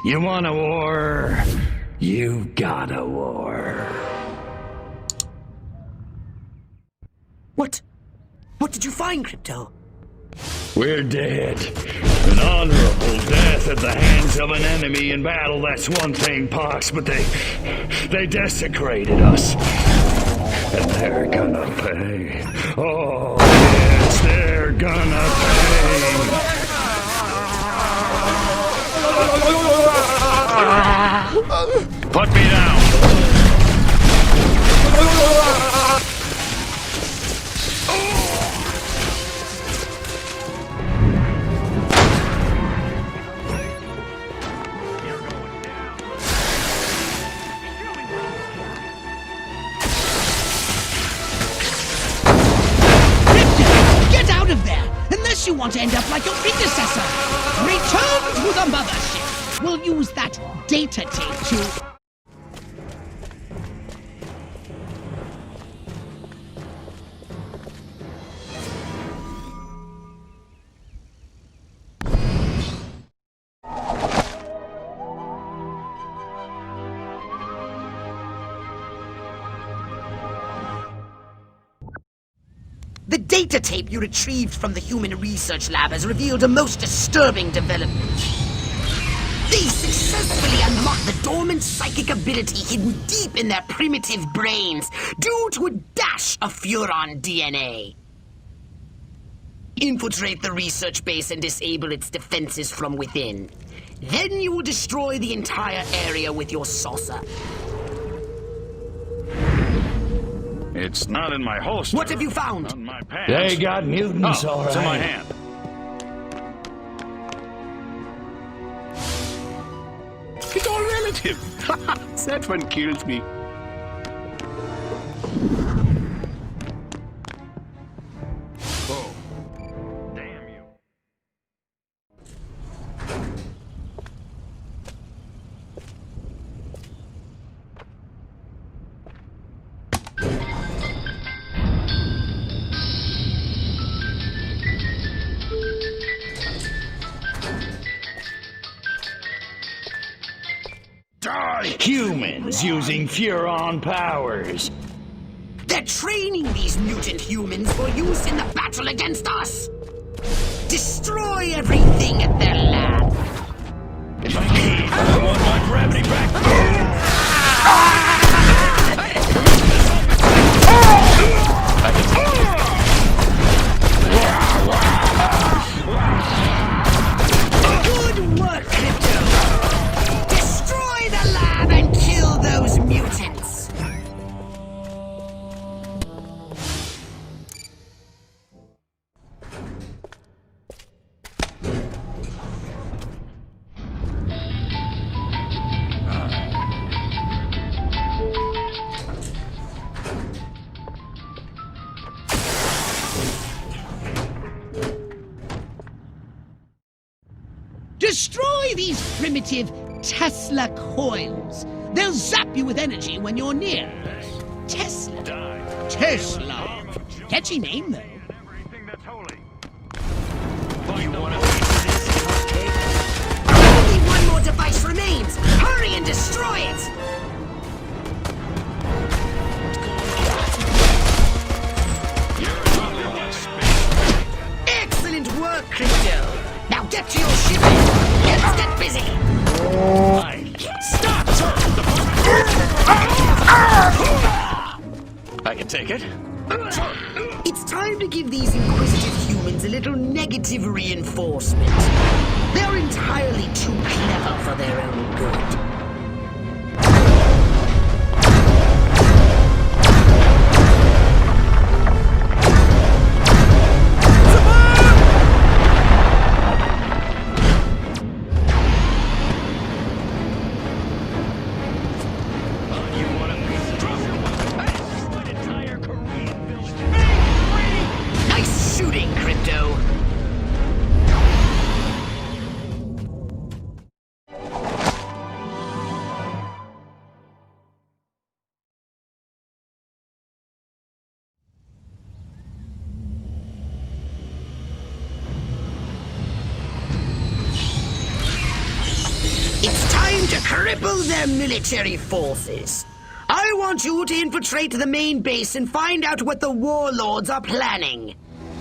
You want a war? You've got a war. What did you find, Crypto? We're dead. An honorable death at the hands of an enemy in battle, that's one thing, Pox, but they desecrated us. And they're gonna pay. Oh, yes, they're gonna pay. Put me down. Unless you want to end up like your predecessor. Return to the mothership. We'll use that data tape to... The data tape you retrieved from the Human Research Lab has revealed a most disturbing development. They successfully unlocked the dormant psychic ability hidden deep in their primitive brains due to a dash of Furon DNA. Infiltrate the research base and disable its defenses from within. Then you will destroy the entire area with your saucer. It's not in my holster. What have you found? Not in my pants. They got mutants, all right. It's in my hand. It's all relative. That one kills me. Oh. Damn you. Humans using Furon powers. They're training these mutant humans for use in the battle against us. Destroy everything at their lab. I want my gravity back. Good work, Crypto. Destroy the lab and kill those mutants. Destroy these primitive Tesla coils. They'll zap you with energy when you're near. Tesla. Tesla. Catchy name, though. Only one more device remains. Hurry and destroy it. Excellent work, Crypto. Now get to your ship. Let's get busy. Stop! I can take it. It's time to give these inquisitive humans a little negative reinforcement. They're entirely too clever for their own good. Nice shooting, Crypto. to cripple their military forces. I want you to infiltrate the main base and find out what the warlords are planning.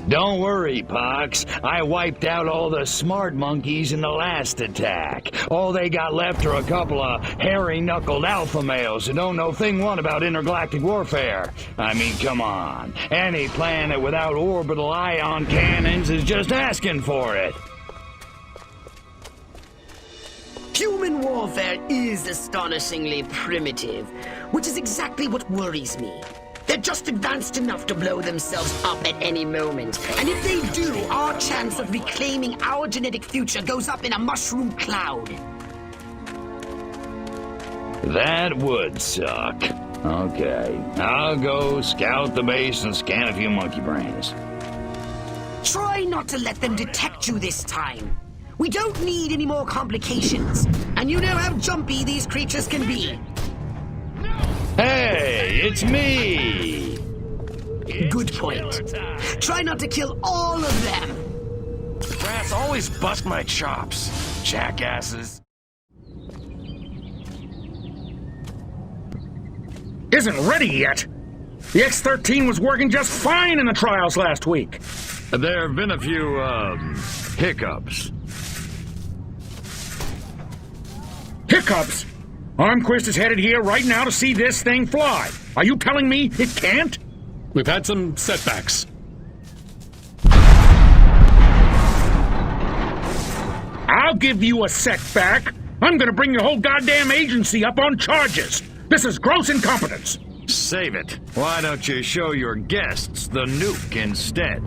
Don't worry, Pox. I wiped out all the smart monkeys in the last attack. All they got left are a couple of hairy-knuckled alpha males who don't know thing one about intergalactic warfare. I mean, come on. Any planet without orbital ion cannons is just asking for it. Human warfare is astonishingly primitive, which is exactly what worries me. They're just advanced enough to blow themselves up at any moment. And if they do, our chance of reclaiming our genetic future goes up in a mushroom cloud. That would suck. Okay, I'll go scout the base and scan a few monkey brains. Try not to let them detect you this time. We don't need any more complications. And you know how jumpy these creatures can be. Hey, it's me! Good point. Try not to kill all of them. Rats always bust my chops, jackasses. Isn't ready yet. The X-13 was working just fine in the trials last week. There have been a few, hiccups. Hiccups? Armquist is headed here right now to see this thing fly. Are you telling me it can't? We've had some setbacks. I'll give you a setback. I'm gonna bring your whole goddamn agency up on charges. This is gross incompetence. Save it. Why don't you show your guests the nuke instead?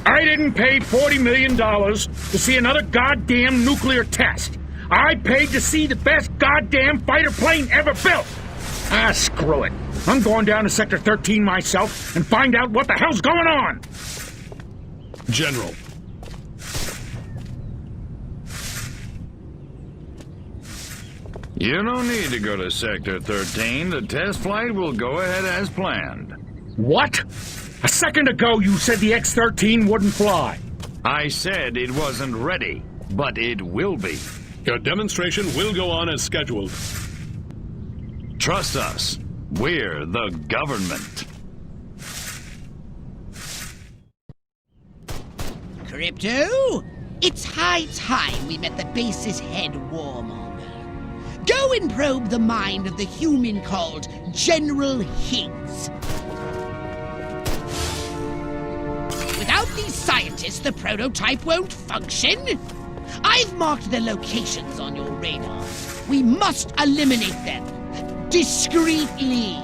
I didn't pay $40 million to see another goddamn nuclear test. I paid to see the best goddamn fighter plane ever built. Ah, screw it. I'm going down to Sector 13 myself and find out what the hell's going on. General. You don't need to go to Sector 13. The test flight will go ahead as planned. What? A second ago you said the X-13 wouldn't fly. I said it wasn't ready, but it will be. Your demonstration will go on as scheduled. Trust us. We're the government. Crypto, it's high time we met the base's head warmonger. Go and probe the mind of the human called General Higgs. Without these scientists, the prototype won't function. I've marked their locations on your radar. We must eliminate them. Discreetly.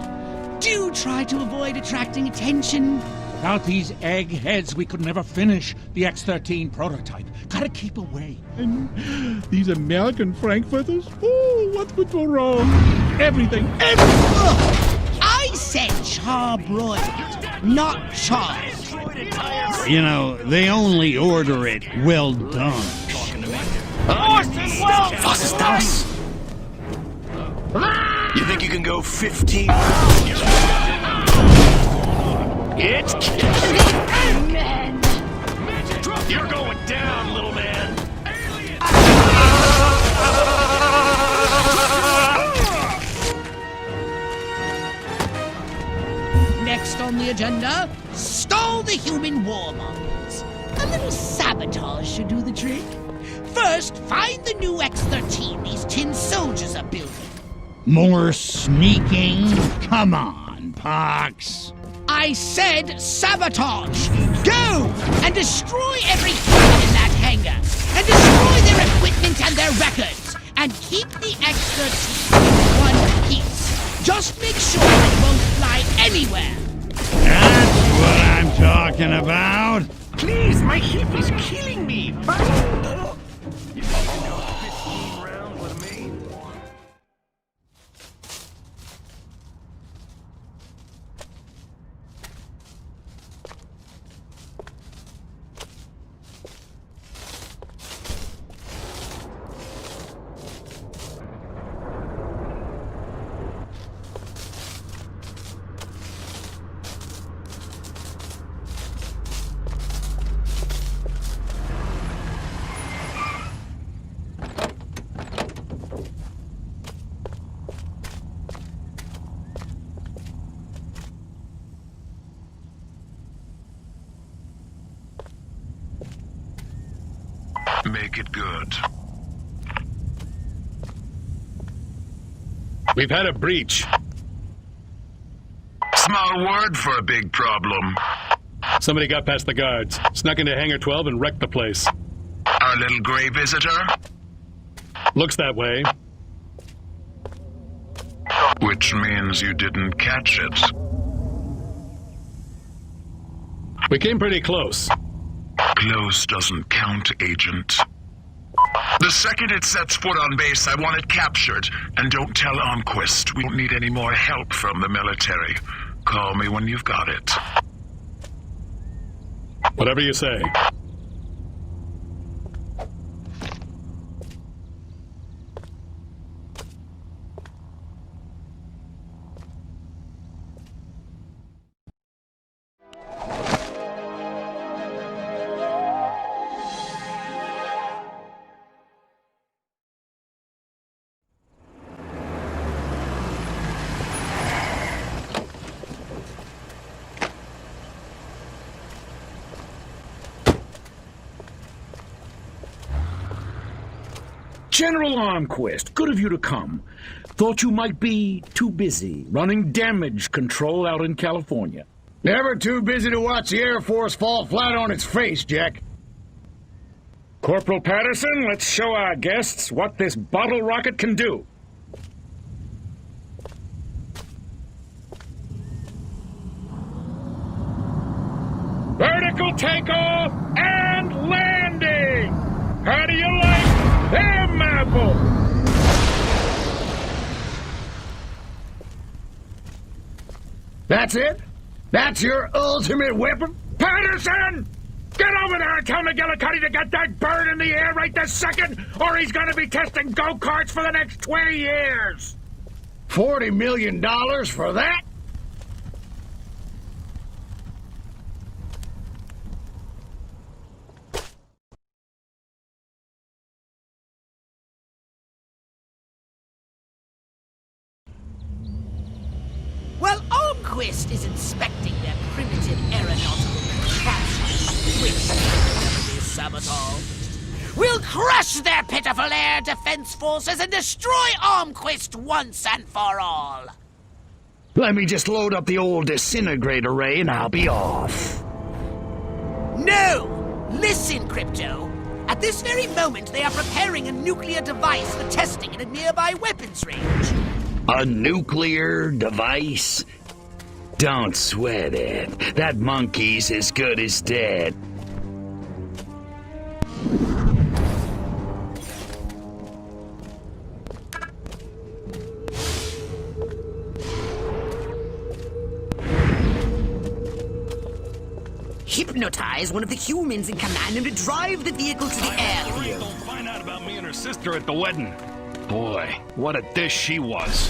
Do try to avoid attracting attention. Without these eggheads, we could never finish the X-13 prototype. Gotta keep away. And these American Frankfurters? Oh, what could go wrong? Everything, I said charbroiled, not charred. You know, they only order it well done. Fostas! You think you can go 15? It's Men! You're going down, little man! Next on the agenda, stall the human warmongers. A little sabotage should do the trick. First, find the new X-13 these tin soldiers are building. More sneaking? Come on, Pox. I said sabotage! Go! And destroy every human in that hangar! And destroy their equipment and their records! And keep the X-13 in one piece! Just make sure it won't fly anywhere! That's what I'm talking about! Please, my hip is killing me! Make it good. We've had a breach. Small word for a big problem. Somebody got past the guards, snuck into Hangar 12 and wrecked the place. Our little gray visitor? Looks that way. Which means you didn't catch it. We came pretty close. Close doesn't count, Agent. The second it sets foot on base, I want it captured. And don't tell Armquist. We don't need any more help from the military. Call me when you've got it. Whatever you say. General Armquist, good of you to come. Thought you might be too busy running damage control out in California. Never too busy to watch the Air Force fall flat on its face, Jack. Corporal Patterson, let's show our guests what this bottle rocket can do. Vertical takeoff and landing! How do you like them apples? That's it? That's your ultimate weapon? Patterson! Get over there and tell McGillicuddy to get that bird in the air right this second, or he's gonna be testing go-karts for the next 20 years! $40 million for that? While Armquist is inspecting their primitive aeronautical capsules, which can be sabotaged, we'll crush their pitiful air defense forces and destroy Armquist once and for all. Let me just load up the old disintegrate array and I'll be off. No! Listen, Crypto. At this very moment, they are preparing a nuclear device for testing in a nearby weapons range. A nuclear device? Don't sweat it. That monkey's as good as dead. Hypnotize one of the humans in command and to drive the vehicle to the airfield. Don't find out about me and her sister at the wedding. Boy, what a dish she was.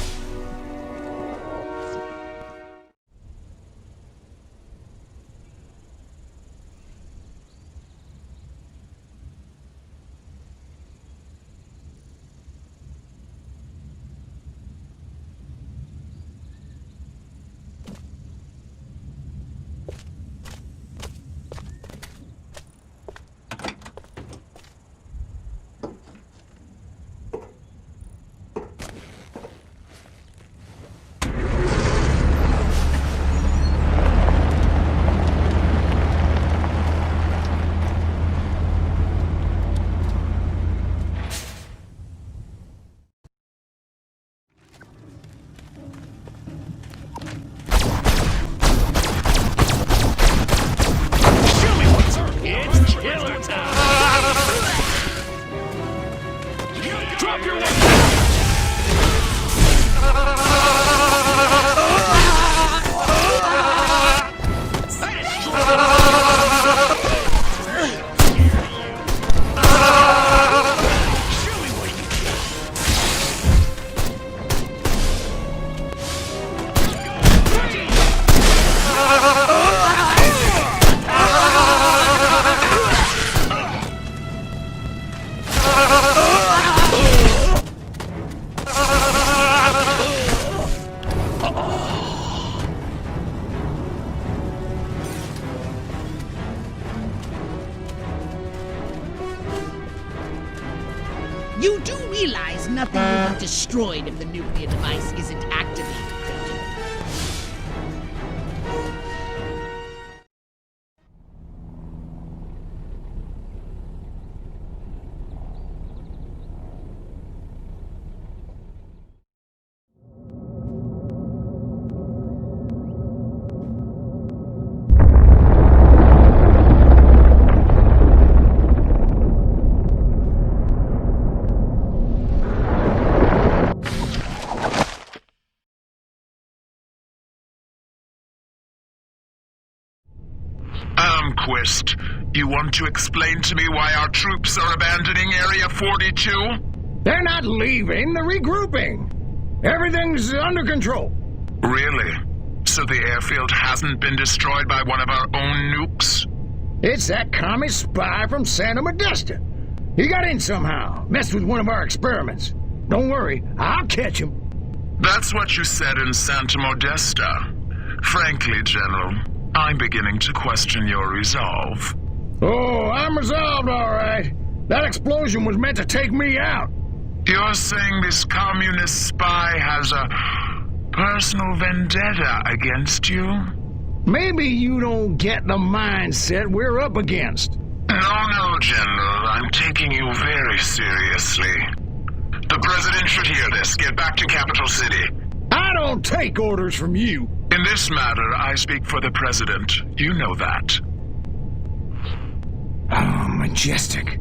nothing will be destroyed if the nuclear device isn't activated, Crypto. Quest, you want to explain to me why our troops are abandoning Area 42? They're not leaving, they're regrouping. Everything's under control. Really? So the airfield hasn't been destroyed by one of our own nukes? It's that commie spy from Santa Modesta. He got in somehow, messed with one of our experiments. Don't worry, I'll catch him. That's what you said in Santa Modesta. Frankly, General, I'm beginning to question your resolve. Oh, I'm resolved, all right. That explosion was meant to take me out. You're saying this communist spy has a personal vendetta against you? Maybe you don't get the mindset we're up against. No, General. I'm taking you very seriously. The President should hear this. Get back to Capital City. I don't take orders from you. In this matter, I speak for the President. You know that. Oh, majestic.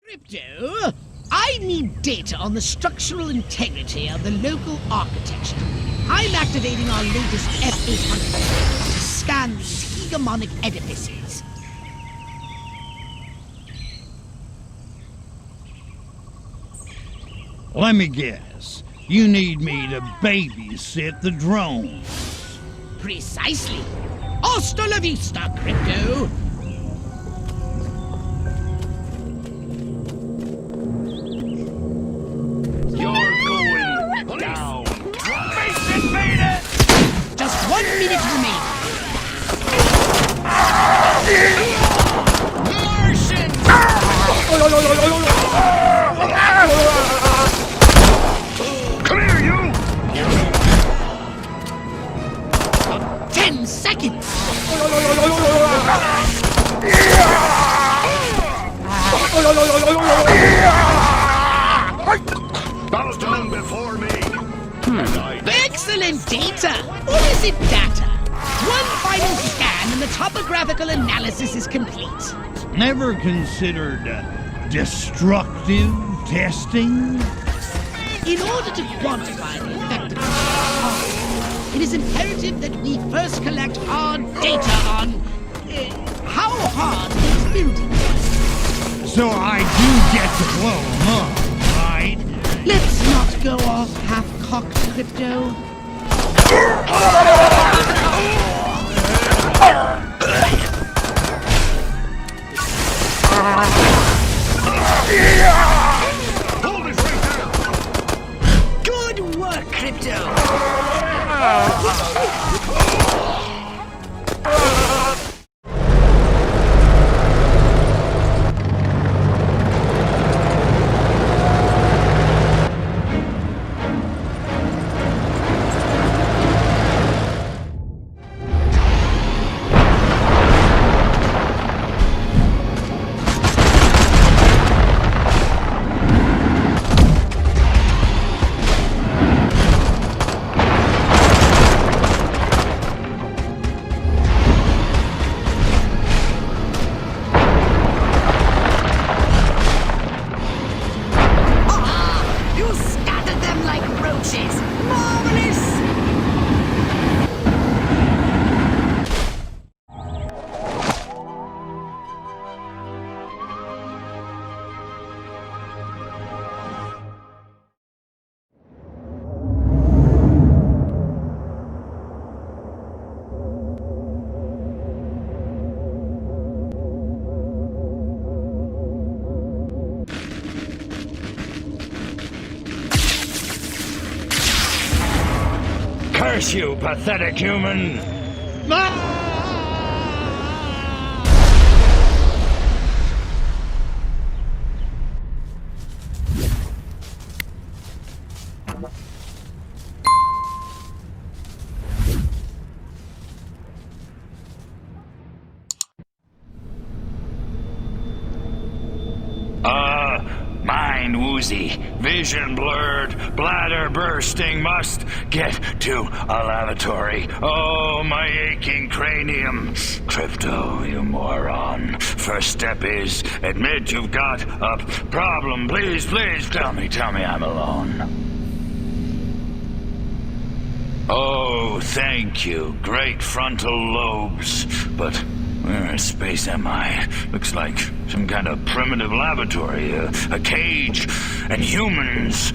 Crypto, I need data on the structural integrity of the local architecture. I'm activating our latest F-800 to scan these hegemonic edifices. Let me guess. You need me to babysit the drones. Precisely. Hasta la vista, Crypto. Just 1 minute remaining. Martians! Come here, you! 10 seconds! Postman before me! Excellent data! Or is it data? One final scan and the topographical analysis is complete. Never considered destructive testing? In order to quantify the effectiveness of our it is imperative that we first collect hard data on how hard these buildings are. So I do get to blow them up, right? Let's not go off half-cocked, Crypto. Hold it right there! Good work, Crypto! Curse you, pathetic human! Mind woozy, vision blurred, bladder bursting, must get to a lavatory. Oh, my aching cranium. Crypto, you moron. First step is admit you've got a problem. Please, please, tell me I'm alone. Oh, thank you. Great frontal lobes. But where in space am I? Looks like some kind of primitive laboratory, a cage, and humans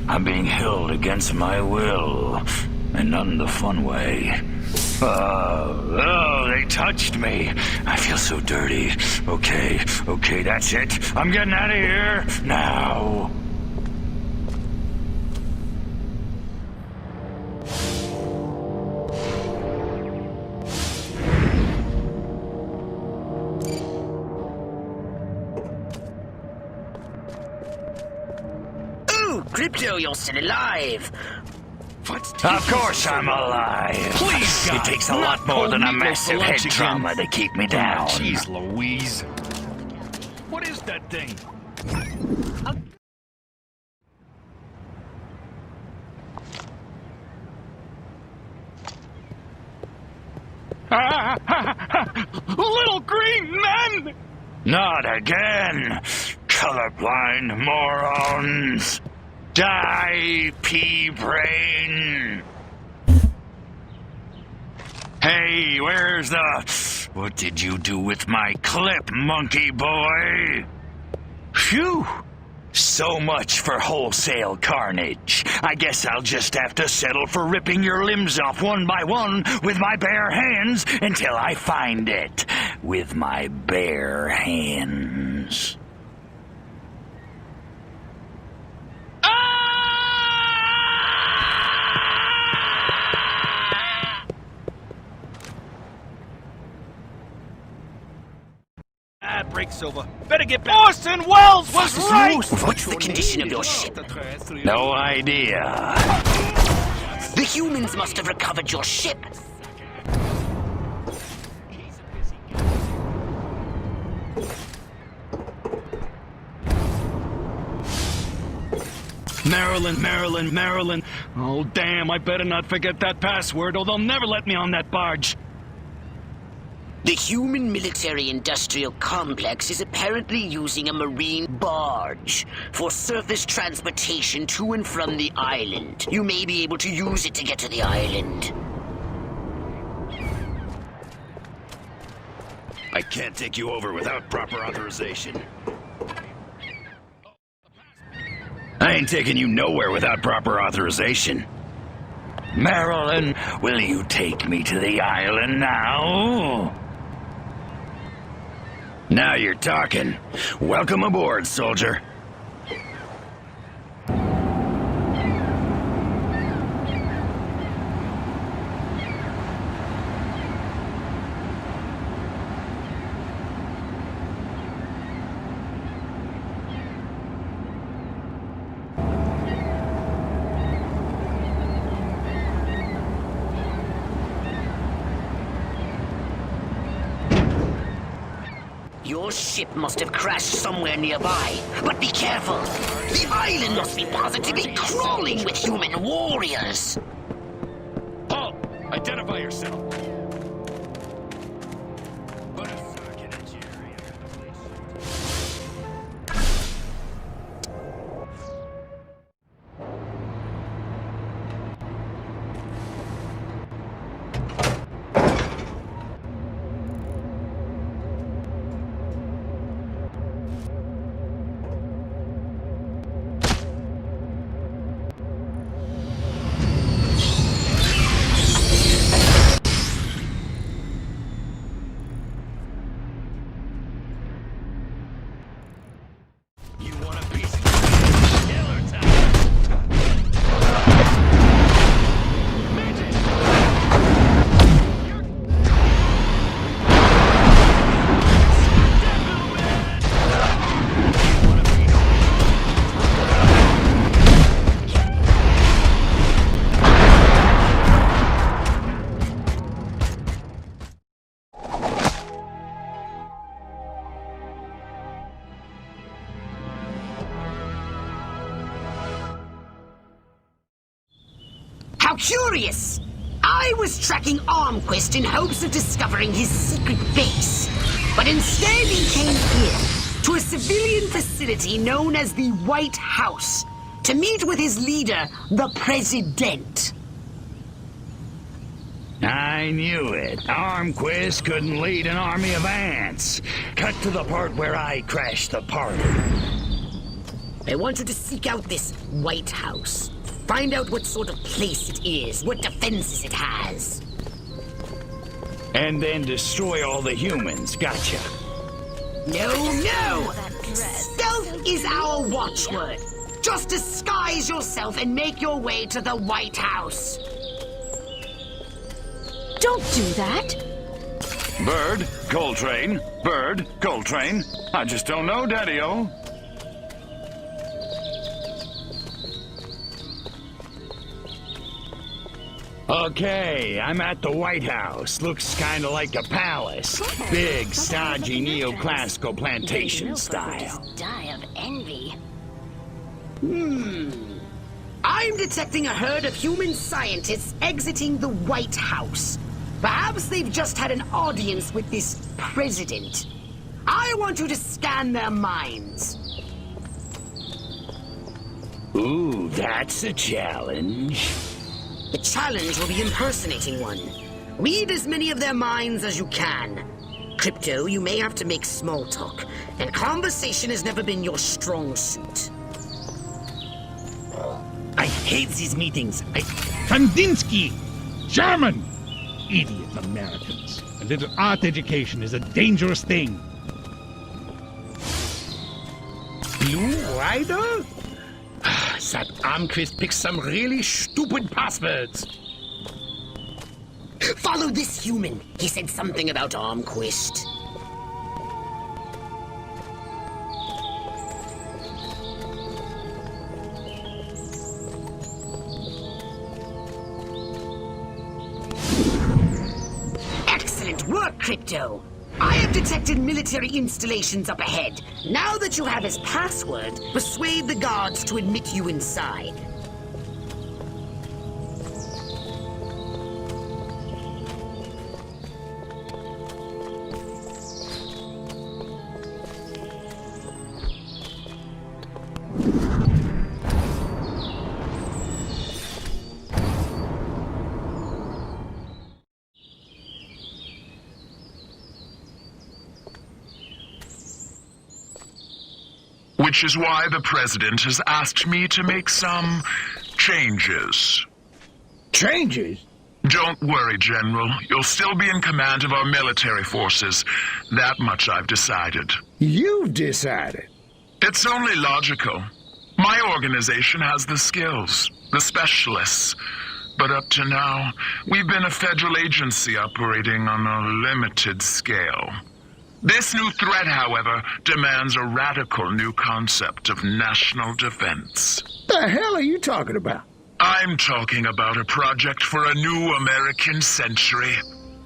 are being held against my will, and not in the fun way. Oh, they touched me. I feel so dirty. Okay, that's it. I'm getting out of here now. Crypto, you're still alive. Of course I'm alive. Please, God, it takes a lot more than a massive head trauma to keep me down. Jeez Louise. What is that thing? Little green men! Not again! Colorblind morons! Die, pea brain! Hey, where's the... What did you do with my clip, monkey boy? Phew! So much for wholesale carnage. I guess I'll just have to settle for ripping your limbs off one by one with my bare hands until I find it. With my bare hands. Break's over. Better get back. Orson Welles was right! What's the condition of your ship? No idea. The humans must have recovered your ship. Maryland. Oh, damn, I better not forget that password or they'll never let me on that barge. The human military-industrial complex is apparently using a marine barge for surface transportation to and from the island. You may be able to use it to get to the island. I can't take you over without proper authorization. I ain't taking you nowhere without proper authorization. Marilyn, will you take me to the island now? Now you're talking. Welcome aboard, soldier. Your ship must have crashed somewhere nearby, but be careful. The island must be positively crawling with human warriors. Paul, identify yourself. How curious! I was tracking Armquist in hopes of discovering his secret base. But instead he came here, to a civilian facility known as the White House, to meet with his leader, the President. I knew it. Armquist couldn't lead an army of ants. Cut to the part where I crashed the party. I wanted to seek out this White House. Find out what sort of place it is, what defenses it has. And then destroy all the humans. Gotcha. No! Stealth is our watchword. Just disguise yourself and make your way to the White House. Don't do that. Bird, Coltrane. Bird, Coltrane. I just don't know, Daddy-O. Okay, I'm at the White House. Looks kind of like a palace. Big, stodgy, neoclassical plantation style. Die of envy. I'm detecting a herd of human scientists exiting the White House. Perhaps they've just had an audience with this president. I want you to scan their minds. Ooh, that's a challenge. The challenge will be impersonating one. Read as many of their minds as you can. Crypto, you may have to make small talk, and conversation has never been your strong suit. I hate these meetings. Kandinsky! German! Idiot Americans. A little art education is a dangerous thing. Blue Rider? That Armquist picked some really stupid passwords. Follow this human. He said something about Armquist. Excellent work, Crypto. I have detected military installations up ahead. Now that you have his password, persuade the guards to admit you inside. Which is why the President has asked me to make some changes. Changes? Don't worry, General. You'll still be in command of our military forces. That much I've decided. You've decided? It's only logical. My organization has the skills, the specialists. But up to now, we've been a federal agency operating on a limited scale. This new threat, however, demands a radical new concept of national defense. The hell are you talking about? I'm talking about a project for a new American century.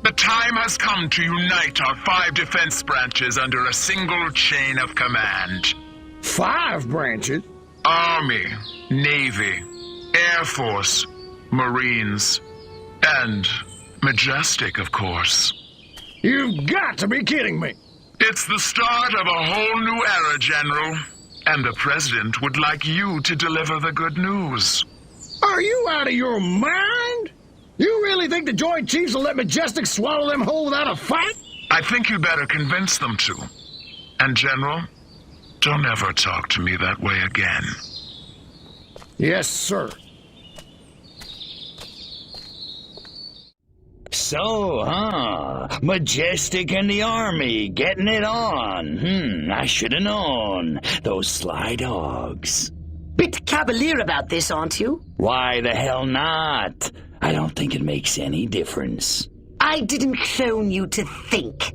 The time has come to unite our 5 defense branches under a single chain of command. 5 branches? Army, Navy, Air Force, Marines, and Majestic, of course. You've got to be kidding me! It's the start of a whole new era, General. And the President would like you to deliver the good news. Are you out of your mind? You really think the Joint Chiefs will let Majestic swallow them whole without a fight? I think you better convince them to. And, General, don't ever talk to me that way again. Yes, sir. So, Majestic and the Army, getting it on. I should have known. Those sly dogs. Bit cavalier about this, aren't you? Why the hell not? I don't think it makes any difference. I didn't clone you to think.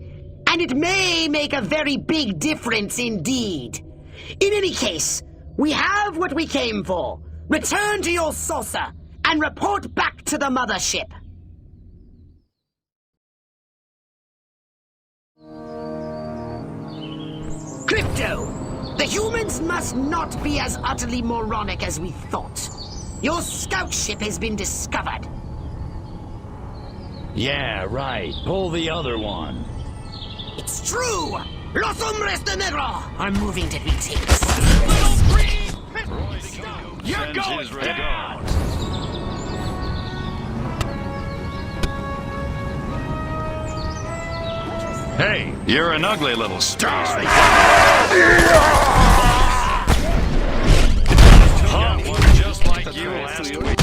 And it may make a very big difference indeed. In any case, we have what we came for. Return to your saucer and report back to the mothership. Crypto, the humans must not be as utterly moronic as we thought. Your scout ship has been discovered. Yeah, right. Pull the other one. It's true! Los hombres de negro are moving to greetings. You're going down! Hey, you're an ugly little space. Just like you last week.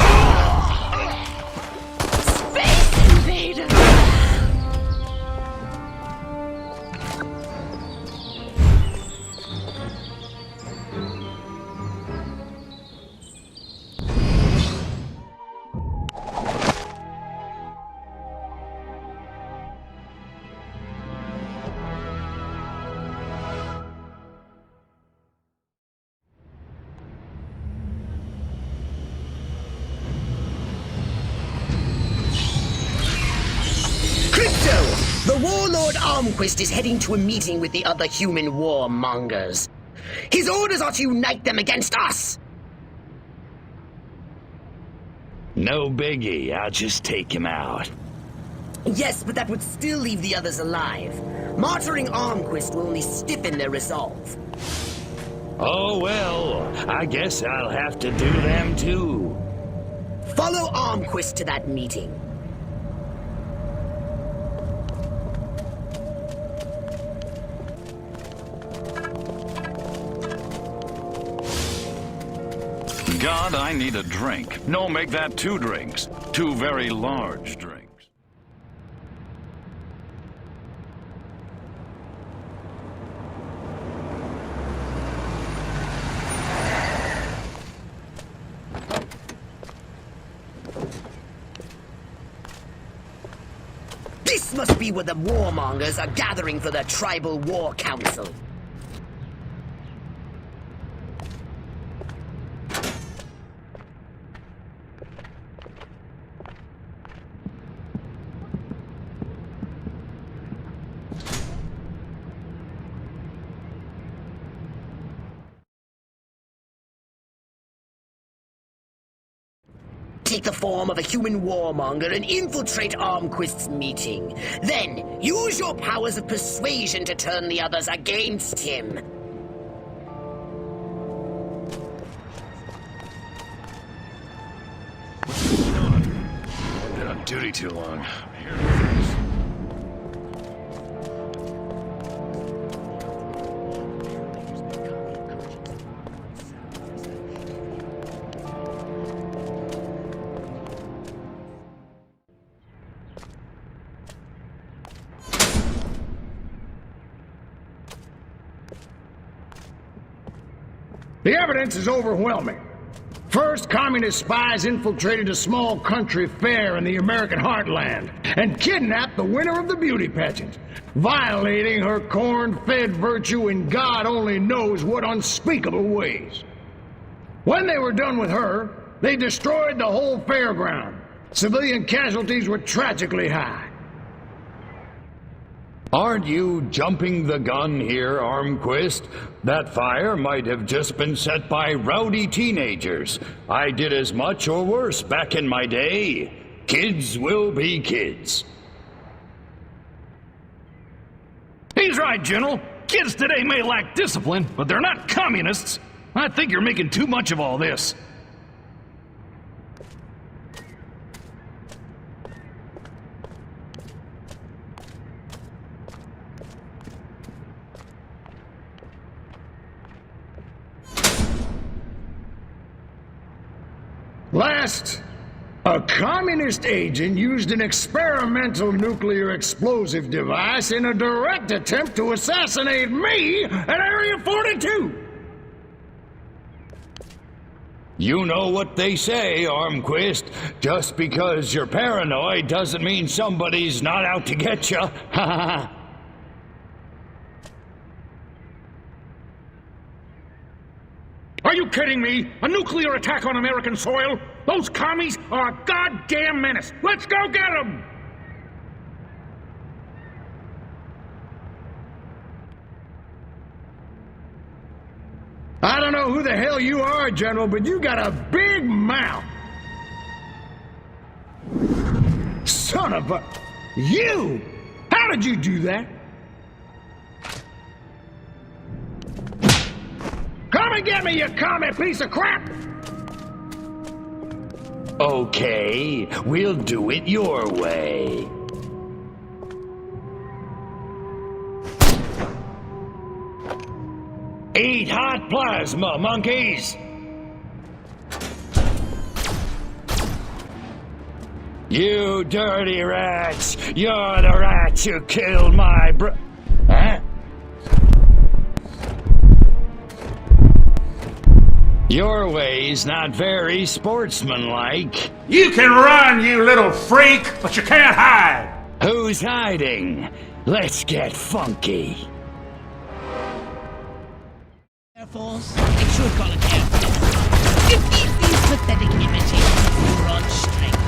Space invader! The warlord Armquist is heading to a meeting with the other human warmongers. His orders are to unite them against us. No biggie, I'll just take him out. Yes, but that would still leave the others alive. Martyring Armquist will only stiffen their resolve. Oh well, I guess I'll have to do them too. Follow Armquist to that meeting. God, I need a drink. No, make that 2 drinks. 2 very large drinks. This must be where the warmongers are gathering for their tribal war council. Take the form of a human warmonger and infiltrate Armquist's meeting. Then, use your powers of persuasion to turn the others against him. Been on duty too long. The evidence is overwhelming. First, communist spies infiltrated a small country fair in the American heartland and kidnapped the winner of the beauty pageant, violating her corn-fed virtue in God only knows what unspeakable ways. When they were done with her, they destroyed the whole fairground. Civilian casualties were tragically high. Aren't you jumping the gun here, Armquist? That fire might have just been set by rowdy teenagers. I did as much or worse back in my day. Kids will be kids. He's right, General. Kids today may lack discipline, but they're not communists. I think you're making too much of all this. Last, a communist agent used an experimental nuclear explosive device in a direct attempt to assassinate me at Area 42. You know what they say, Armquist. Just because you're paranoid doesn't mean somebody's not out to get you. Ha ha ha. Are you kidding me? A nuclear attack on American soil? Those commies are a goddamn menace. Let's go get them! I don't know who the hell you are, General, but you got a big mouth. Son of a... You! How did you do that? Come and get me, you commie piece of crap! Okay, we'll do it your way. Eat hot plasma, monkeys! You dirty rats! You're the rats who killed my Huh? Your way's not very sportsmanlike. You can run, you little freak, but you can't hide! Who's hiding? Let's get funky. Air Force, it should call it Air Force. Defeat these pathetic imitations of your own strength.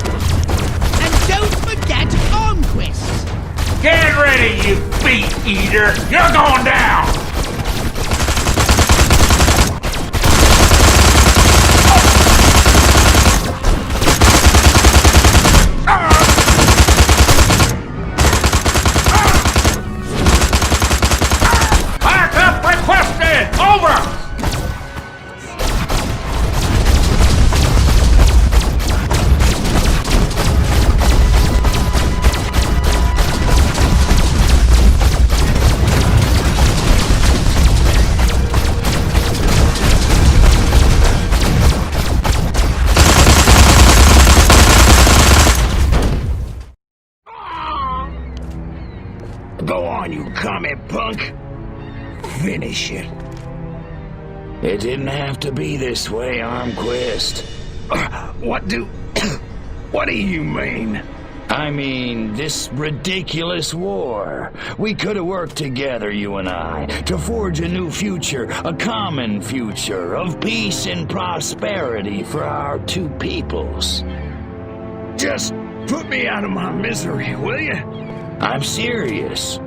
And don't forget Armquist! Get ready, you beat eater! You're going down! Backup requested! Over! Go on, you commie punk! Finish it. It didn't have to be this way, Armquist. What do you mean? I mean, this ridiculous war. We could have worked together, you and I, to forge a new future, a common future of peace and prosperity for our two peoples. Just put me out of my misery, will you? I'm serious.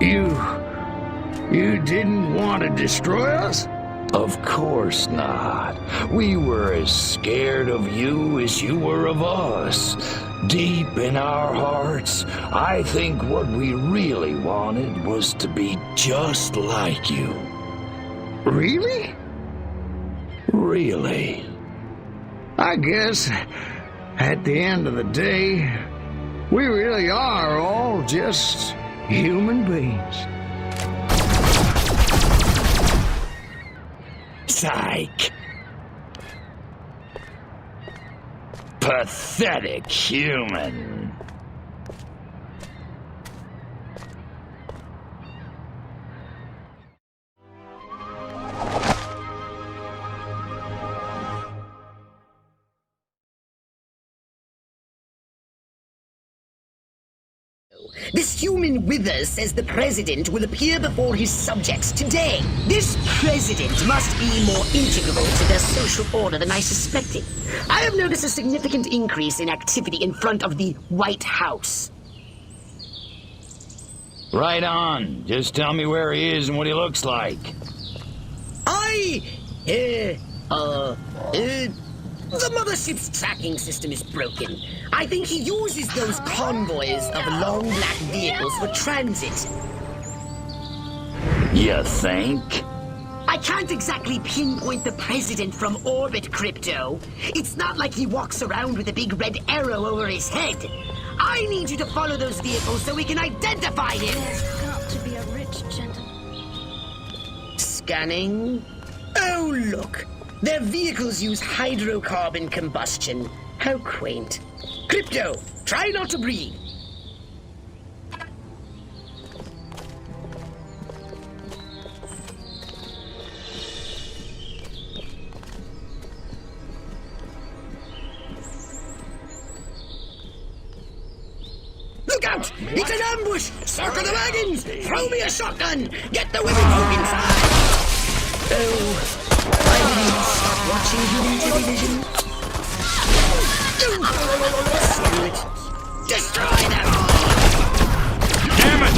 You didn't want to destroy us? Of course not. We were as scared of you as you were of us. Deep in our hearts, I think what we really wanted was to be just like you. Really? Really. I guess, at the end of the day, we really are all just human beings. Psych. Pathetic human. This human Withers says the president will appear before his subjects today. This president must be more integral to their social order than I suspected. I have noticed a significant increase in activity in front of the White House. Right on. Just tell me where he is and what he looks like. The mothership's tracking system is broken. I think he uses those convoys of long black vehicles for transit. You think? I can't exactly pinpoint the president from orbit, Crypto. It's not like he walks around with a big red arrow over his head. I need you to follow those vehicles so we can identify him. There's got to be a rich gentleman. Scanning. Oh, look. Their vehicles use hydrocarbon combustion. How quaint. Crypto, try not to breathe. Look out! It's an ambush! Circle the wagons! Throw me a shotgun! Get the women folk inside! Oh... I didn't stop watching human television. Screw it. Destroy them all! Damn it!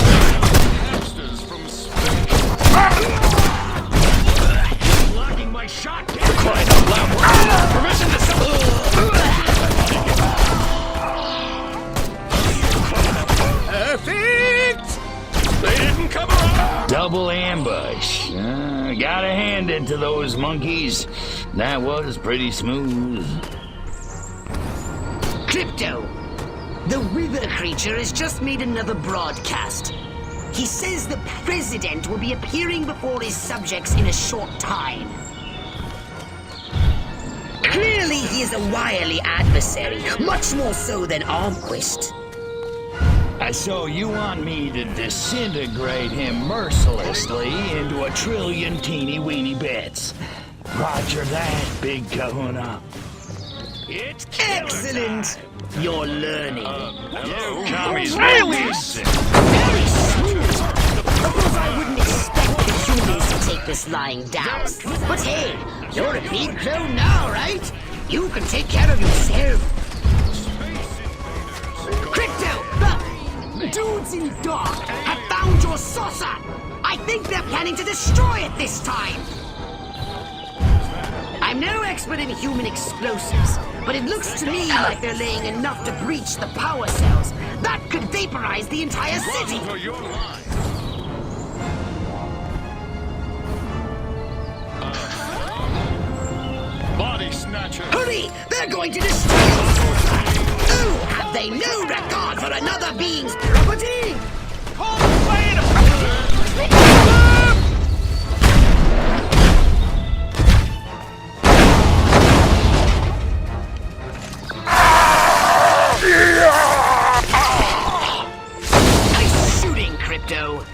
double ambush. Gotta hand it to those monkeys. That was pretty smooth. Crypto! The wither creature has just made another broadcast. He says the president will be appearing before his subjects in a short time. Clearly he is a wily adversary, much more so than Armquist. So you want me to disintegrate him mercilessly into a trillion teeny-weeny bits? Roger that, big kahuna. It's excellent! You're learning. You commies Very smooth! Of course I wouldn't expect the humans to take this lying down. But hey, you're a big crow now, right? You can take care of yourself. Crypto! The dudes in dark have found your saucer! I think they're planning to destroy it this time! I'm no expert in human explosives, but it looks to me like they're laying enough to breach the power cells. That could vaporize the entire city! Body snatcher! Hurry! They're going to destroy us! Oh, have they no regard for another being's property? Nice shooting, Crypto.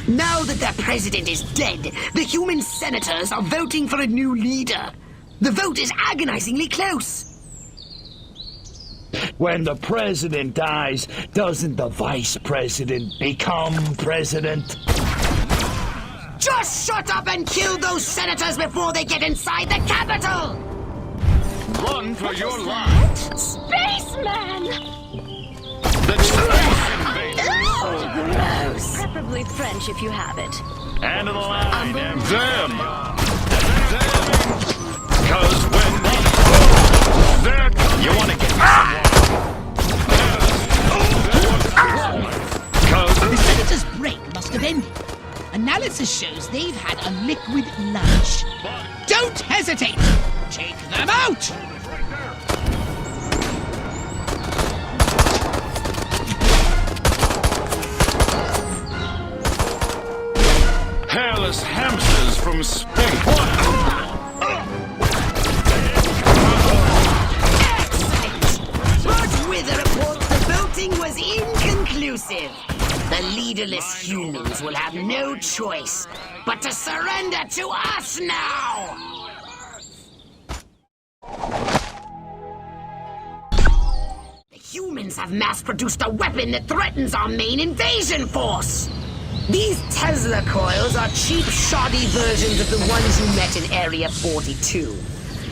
Now that their president is dead, the human senators are voting for a new leader. The vote is agonizingly close. When the president dies, doesn't the vice president become president? Just shut up and kill those senators before they get inside the Capitol! Run for your life! Spaceman! The space invasion! Oh, gross. Preferably French if you have it. Hand of the line, them! Cause when they're you wanna get The senator's break must have ended. Analysis shows they've had a liquid lunch. Don't hesitate! Take them out! hairless hamsters from space. But Wither reports the voting was inconclusive. The leaderless humans will have no choice but to surrender to us now! The humans have mass-produced a weapon that threatens our main invasion force! These Tesla coils are cheap, shoddy versions of the ones you met in Area 42.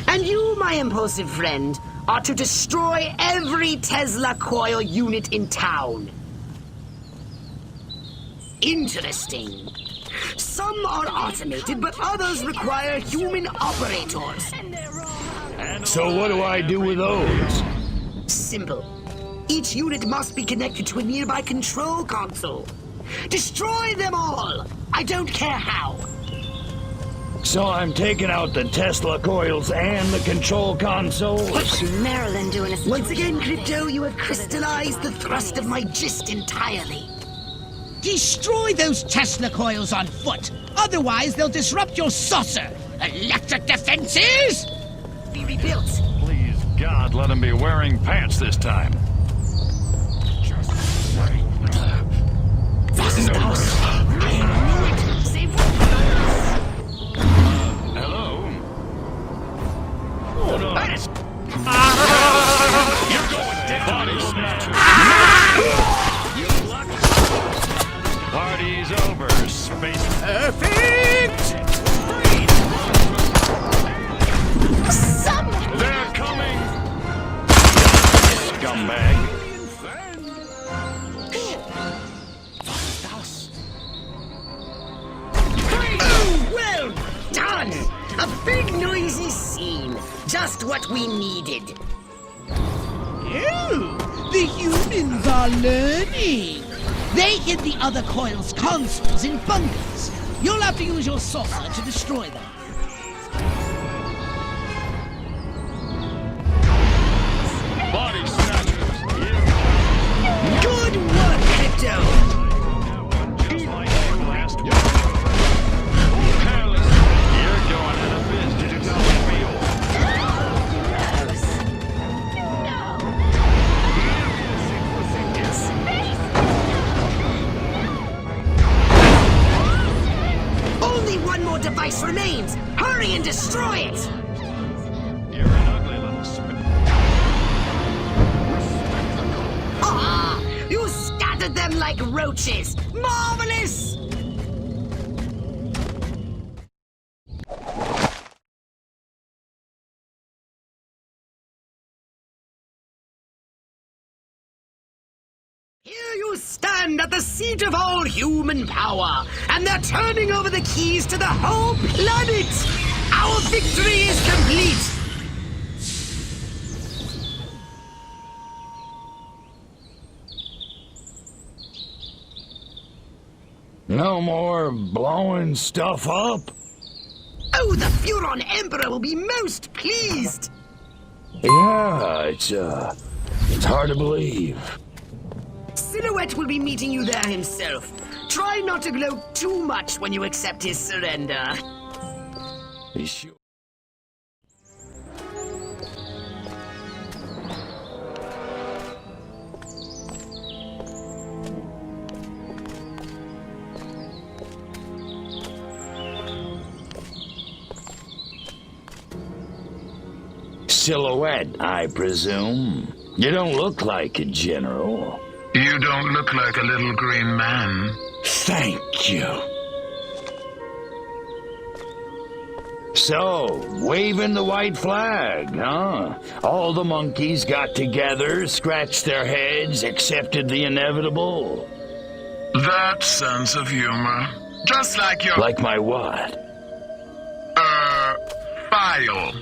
And you, my impulsive friend, are to destroy every Tesla coil unit in town. Interesting. Some are automated, but others require human operators. So what do I do with those? Simple. Each unit must be connected to a nearby control console. Destroy them all! I don't care how. So I'm taking out the Tesla coils and the control consoles? What's Marilyn doing? Once again, Crypto, you have crystallized the thrust of my gist entirely. Destroy those Tesla coils on foot. Otherwise, they'll disrupt your saucer. Electric defenses? Be rebuilt. Please, God, let him be wearing pants this time. Hello? Oh, no. You're going down. Body snatcher. Party's over, space. Perfect! They're coming! Scumbag. what we needed. Oh, the humans are learning. They hid the other coil's consoles in bunkers. You'll have to use your saucer to destroy them. Body snatchers. Good work, Crypto! Just like you last week. Careless. You're going out of business. Not real. Only one more device remains! Hurry and destroy it! You're an ugly little spit. Ah! You scattered them like roaches! Marvelous! Here you stand at the seat of all human power, and they're turning over the keys to the whole planet! Our victory is complete! No more blowing stuff up? Oh, the Furon Emperor will be most pleased! Yeah, it's hard to believe. Silhouette will be meeting you there himself. Try not to glow too much when you accept his surrender. He's sure. Silhouette, I presume. You don't look like a general. You don't look like a little green man. Thank you. So, waving the white flag, huh? All the monkeys got together, scratched their heads, accepted the inevitable. That sense of humor. Just like your... Like my what? File.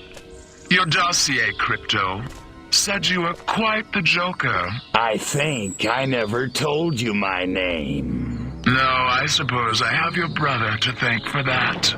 Your dossier, Crypto, said you were quite the joker. I think I never told you my name. No, I suppose I have your brother to thank for that.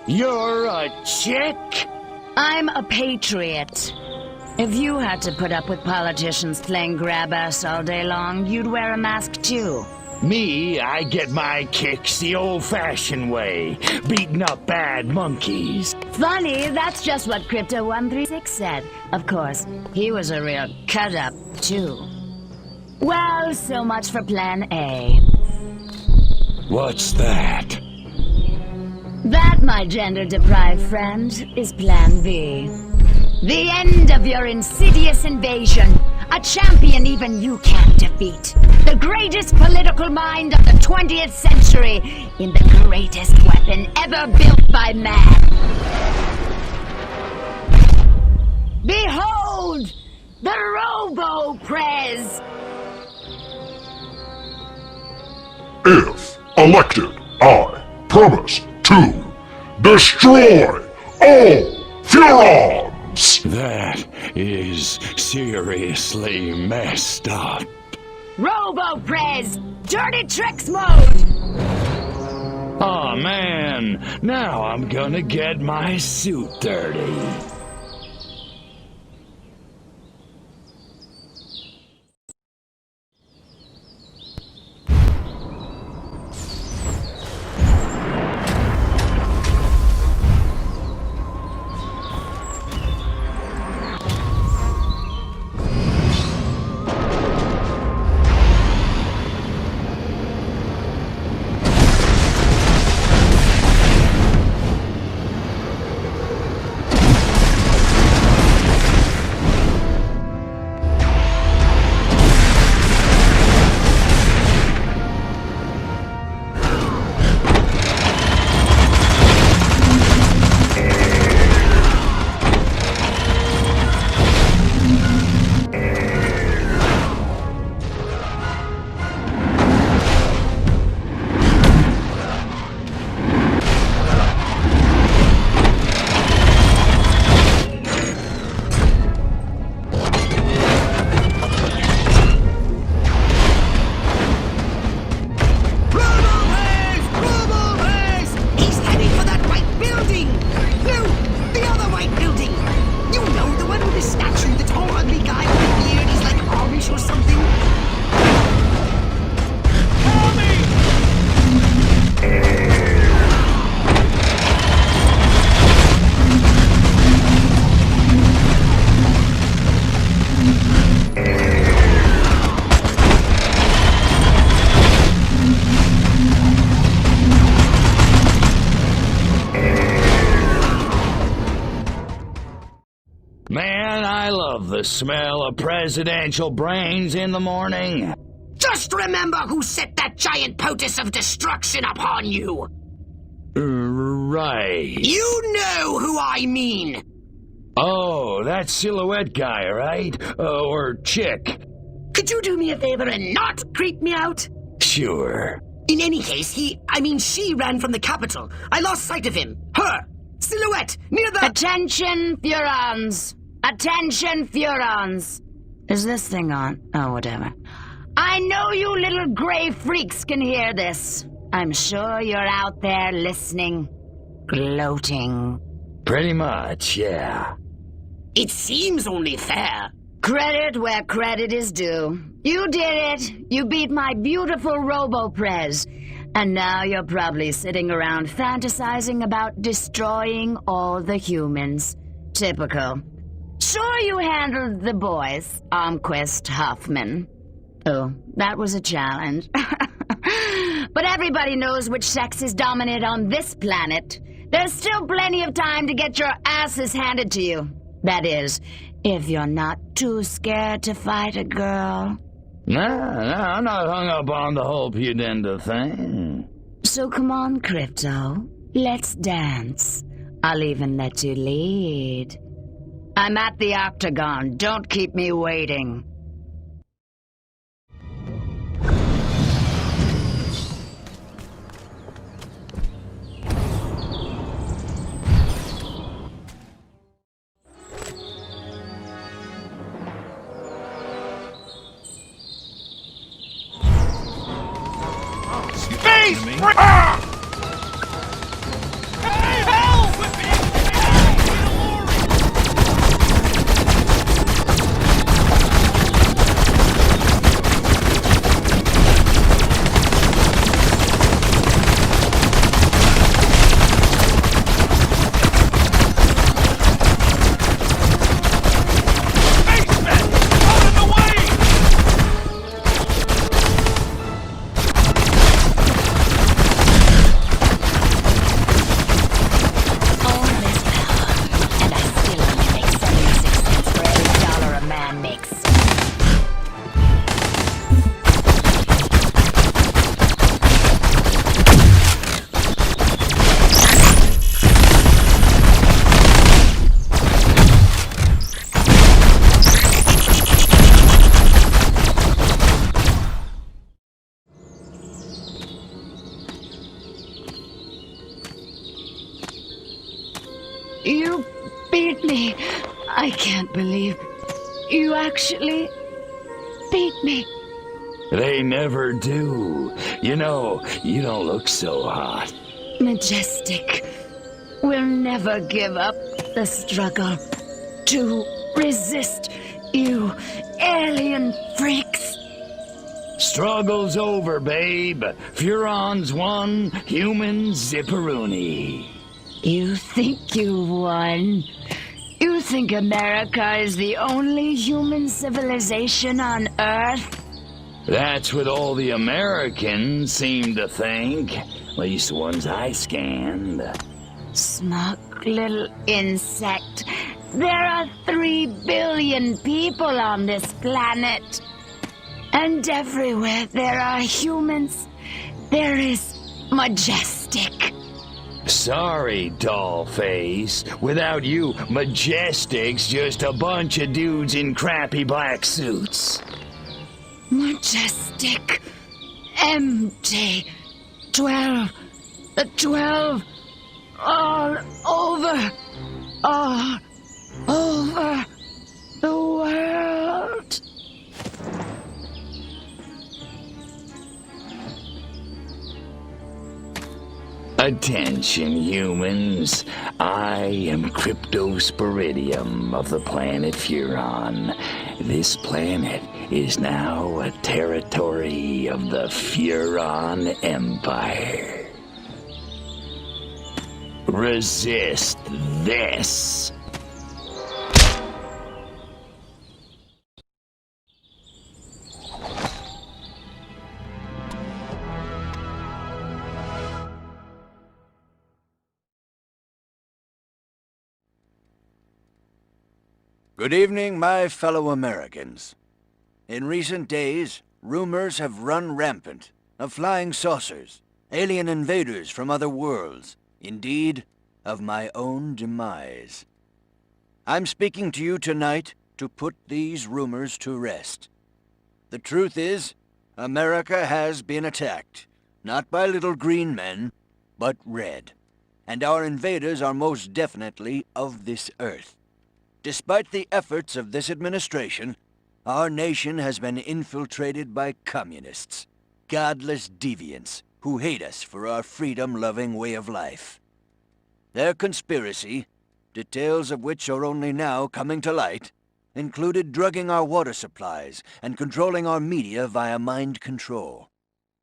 You're a chick? I'm a patriot. If you had to put up with politicians playing grab-ass all day long, you'd wear a mask too. Me, I get my kicks the old-fashioned way, beating up bad monkeys. Funny, that's just what Crypto 136 said. Of course, he was a real cut-up too. Well, so much for Plan A. What's that? That, my gender-deprived friend, is Plan B. The end of your insidious invasion. A champion even you can't defeat. The greatest political mind of the 20th century in the greatest weapon ever built by man. Behold! The Robo-Prez! If elected, I promise to destroy all Furons! That is seriously messed up. Robo-Prez! Dirty Tricks mode! Aw, man, now I'm gonna get my suit dirty. Man, I love the smell of presidential brains in the morning. Just remember who set that giant potus of destruction upon you. Right. You know who I mean. Oh, that silhouette guy, right? Or chick. Could you do me a favor and not creep me out? Sure. In any case, she ran from the Capitol. I lost sight of him. Her. Silhouette, near the— Attention, Furons. Attention, Furons. Is this thing on? Oh, whatever. I know you little gray freaks can hear this. I'm sure you're out there listening, gloating. Pretty much, yeah. It seems only fair. Credit where credit is due. You did it. You beat my beautiful Robo-Prez. And now you're probably sitting around fantasizing about destroying all the humans. Typical. Sure, you handled the boys, Armquist, Huffman. Oh, that was a challenge. But everybody knows which sex is dominant on this planet. There's still plenty of time to get your asses handed to you. That is, if you're not too scared to fight a girl. No, I'm not hung up on the whole pudenda thing. So come on, Crypto. Let's dance. I'll even let you lead. I'm at the Octagon. Don't keep me waiting. You beat me. I can't believe you actually beat me. They never do. You know, you don't look so hot. Majestic. We'll never give up the struggle to resist you alien freaks. Struggle's over, babe. Furons won, humans zipperoonie. You think you won? You think America is the only human civilization on Earth? That's what all the Americans seem to think. At least the ones I scanned. Smug little insect. There are 3 billion people on this planet. And everywhere there are humans, there is Majestic. Sorry, dollface. Without you, Majestic's just a bunch of dudes in crappy black suits. Majestic. Empty. 12. The 12. All over. All over the world. Attention, humans. I am Cryptosporidium of the planet Furon. This planet is now a territory of the Furon Empire. Resist this. Good evening, my fellow Americans. In recent days, rumors have run rampant of flying saucers, alien invaders from other worlds, indeed, of my own demise. I'm speaking to you tonight to put these rumors to rest. The truth is, America has been attacked, not by little green men, but red. And our invaders are most definitely of this earth. Despite the efforts of this administration, our nation has been infiltrated by communists, godless deviants who hate us for our freedom-loving way of life. Their conspiracy, details of which are only now coming to light, included drugging our water supplies and controlling our media via mind control.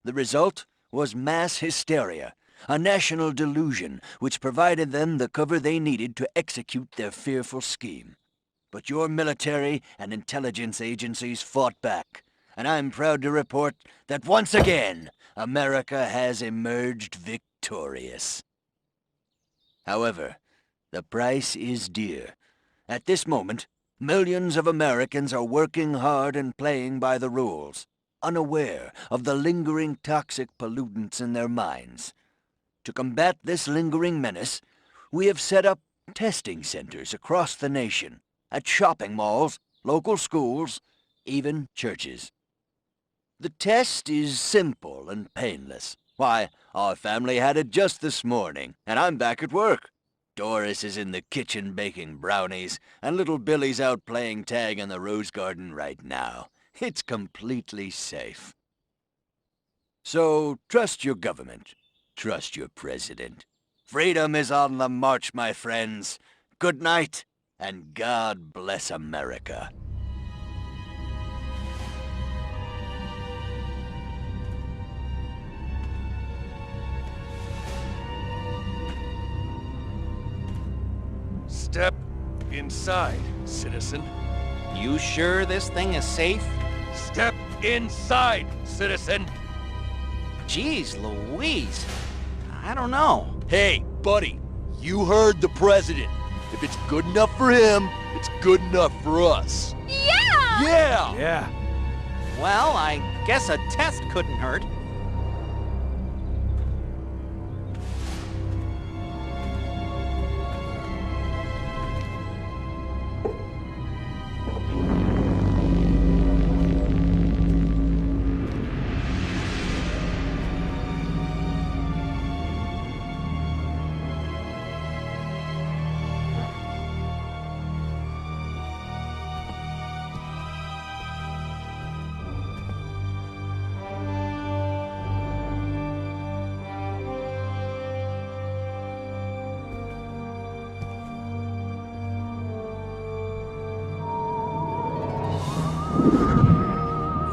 The result was mass hysteria, a national delusion which provided them the cover they needed to execute their fearful scheme. But your military and intelligence agencies fought back, and I'm proud to report that once again, America has emerged victorious. However, the price is dear. At this moment, millions of Americans are working hard and playing by the rules, unaware of the lingering toxic pollutants in their minds. To combat this lingering menace, we have set up testing centers across the nation, at shopping malls, local schools, even churches. The test is simple and painless. Why, our family had it just this morning, and I'm back at work. Doris is in the kitchen baking brownies, and little Billy's out playing tag in the rose garden right now. It's completely safe. So, trust your government. Trust your president. Freedom is on the march, my friends. Good night, and God bless America. Step inside, citizen. You sure this thing is safe? Step inside, citizen. Jeez Louise. I don't know. Hey, buddy, you heard the president. If it's good enough for him, it's good enough for us. Yeah! Yeah! Yeah. Well, I guess a test couldn't hurt.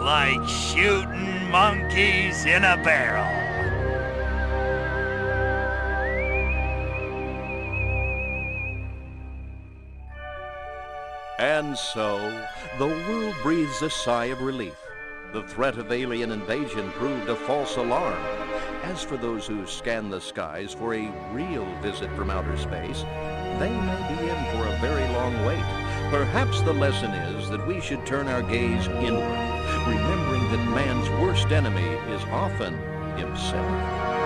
Like shooting monkeys in a barrel. And so, the world breathes a sigh of relief. The threat of alien invasion proved a false alarm. As for those who scan the skies for a real visit from outer space, they may be in for a very long wait. Perhaps the lesson is that we should turn our gaze inward, remembering that man's worst enemy is often himself.